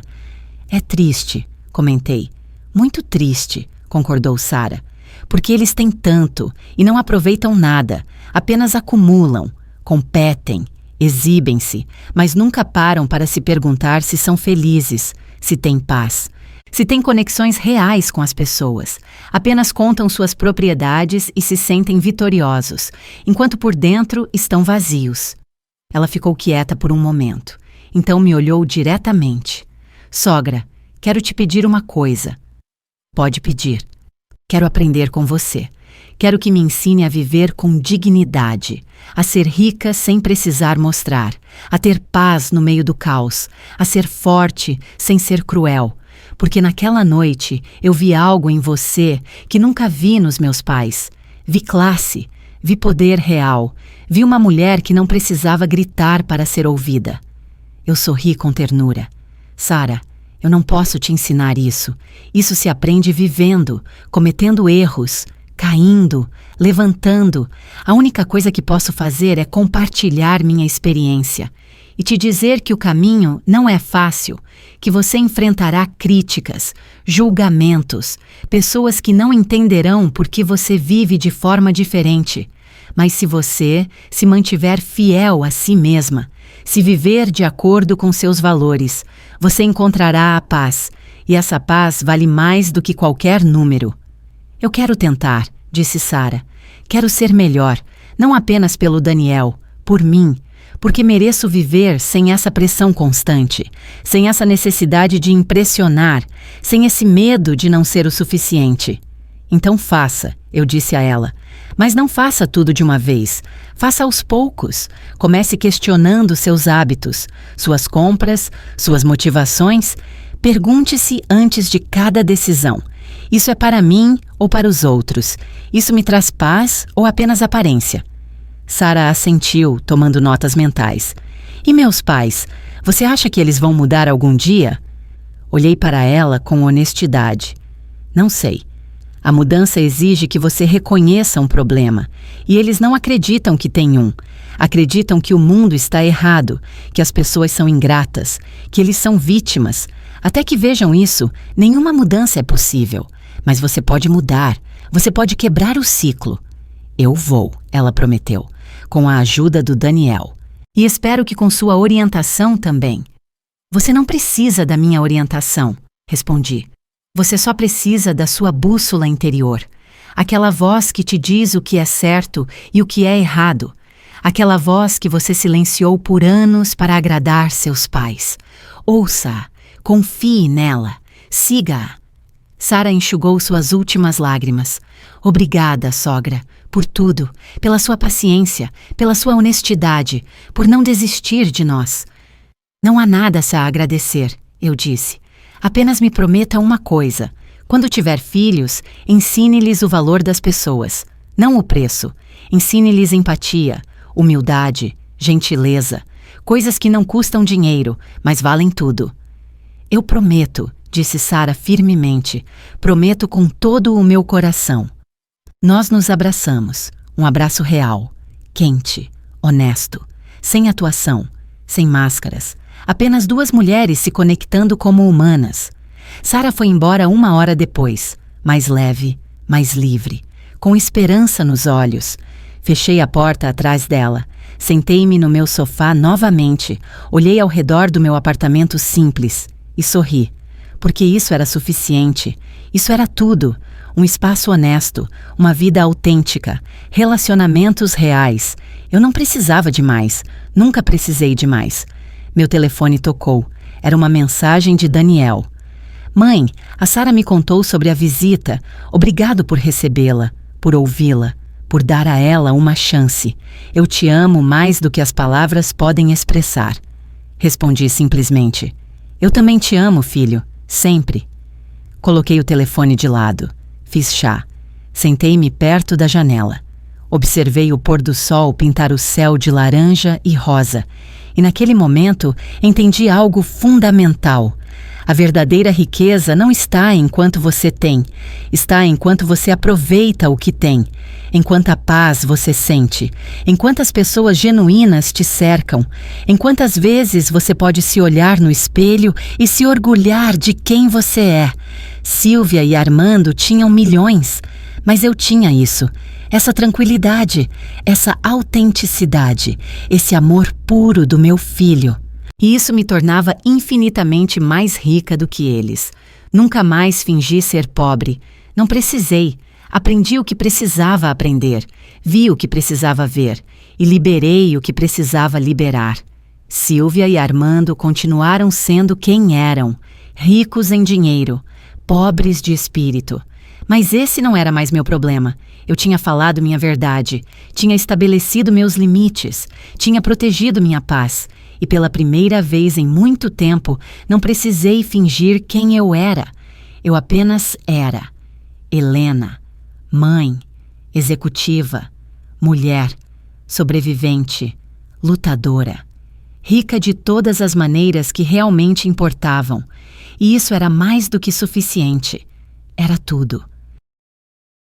É triste, comentei. Muito triste, concordou Sarah. Porque eles têm tanto e não aproveitam nada, apenas acumulam, competem, exibem-se, mas nunca param para se perguntar se são felizes, se têm paz, se têm conexões reais com as pessoas. Apenas contam suas propriedades e se sentem vitoriosos, enquanto por dentro estão vazios. Ela ficou quieta por um momento, então me olhou diretamente. Sogra, quero te pedir uma coisa. Pode pedir. Quero aprender com você. Quero que me ensine a viver com dignidade, a ser rica sem precisar mostrar, a ter paz no meio do caos, a ser forte sem ser cruel. Porque naquela noite eu vi algo em você que nunca vi nos meus pais. Vi classe, vi poder real, vi uma mulher que não precisava gritar para ser ouvida. Eu sorri com ternura. Sarah, eu não posso te ensinar isso. Isso se aprende vivendo, cometendo erros, caindo, levantando. A única coisa que posso fazer é compartilhar minha experiência e te dizer que o caminho não é fácil, que você enfrentará críticas, julgamentos, pessoas que não entenderão porque você vive de forma diferente. Mas se você se mantiver fiel a si mesma, se viver de acordo com seus valores, você encontrará a paz, e essa paz vale mais do que qualquer número. Eu quero tentar, disse Sara. Quero ser melhor, não apenas pelo Daniel, por mim, porque mereço viver sem essa pressão constante, sem essa necessidade de impressionar, sem esse medo de não ser o suficiente. Então faça, eu disse a ela, mas não faça tudo de uma vez. Faça aos poucos. Comece questionando seus hábitos, suas compras, suas motivações. Pergunte-se antes de cada decisão. Isso é para mim ou para os outros? Isso me traz paz ou apenas aparência? Sara assentiu, tomando notas mentais. E meus pais? Você acha que eles vão mudar algum dia? Olhei para ela com honestidade. Não sei. A mudança exige que você reconheça um problema, e eles não acreditam que tem um. Acreditam que o mundo está errado, que as pessoas são ingratas, que eles são vítimas. Até que vejam isso, nenhuma mudança é possível. Mas você pode mudar, você pode quebrar o ciclo. Eu vou, ela prometeu, com a ajuda do Daniel. E espero que com sua orientação também. Você não precisa da minha orientação, respondi. Você só precisa da sua bússola interior. Aquela voz que te diz o que é certo e o que é errado. Aquela voz que você silenciou por anos para agradar seus pais. Ouça-a, confie nela, siga-a. Sara enxugou suas últimas lágrimas. Obrigada, sogra, por tudo, pela sua paciência, pela sua honestidade, por não desistir de nós. Não há nada a agradecer, eu disse. Apenas me prometa uma coisa. Quando tiver filhos, ensine-lhes o valor das pessoas, não o preço. Ensine-lhes empatia, humildade, gentileza, coisas que não custam dinheiro, mas valem tudo. Eu prometo, disse Sara firmemente, prometo com todo o meu coração. Nós nos abraçamos, um abraço real, quente, honesto, sem atuação, sem máscaras, apenas duas mulheres se conectando como humanas. Sara foi embora 1 hora depois, mais leve, mais livre, com esperança nos olhos. Fechei a porta atrás dela, sentei-me no meu sofá novamente, olhei ao redor do meu apartamento simples e sorri, porque isso era suficiente, isso era tudo. Um espaço honesto, uma vida autêntica, relacionamentos reais. Eu não precisava de mais, nunca precisei de mais. Meu telefone tocou. Era uma mensagem de Daniel. Mãe, a Sara me contou sobre a visita. Obrigado por recebê-la, por ouvi-la, por dar a ela uma chance. Eu te amo mais do que as palavras podem expressar. Respondi simplesmente. Eu também te amo, filho, sempre. Coloquei o telefone de lado. Fiz chá. Sentei-me perto da janela. Observei o pôr do sol pintar o céu de laranja e rosa. E naquele momento entendi algo fundamental. A verdadeira riqueza não está enquanto você tem, está enquanto você aproveita o que tem, em quanta paz você sente, em quantas pessoas genuínas te cercam, em quantas vezes você pode se olhar no espelho e se orgulhar de quem você é. Silvia e Armando tinham milhões, mas eu tinha isso. Essa tranquilidade, essa autenticidade, esse amor puro do meu filho. E isso me tornava infinitamente mais rica do que eles. Nunca mais fingi ser pobre. Não precisei. Aprendi o que precisava aprender. Vi o que precisava ver. E liberei o que precisava liberar. Silvia e Armando continuaram sendo quem eram. Ricos em dinheiro. Pobres de espírito. Mas esse não era mais meu problema. Eu tinha falado minha verdade, tinha estabelecido meus limites, tinha protegido minha paz. E pela primeira vez em muito tempo, não precisei fingir quem eu era. Eu apenas era. Helena, mãe, executiva, mulher, sobrevivente, lutadora. Rica de todas as maneiras que realmente importavam. E isso era mais do que suficiente. Era tudo.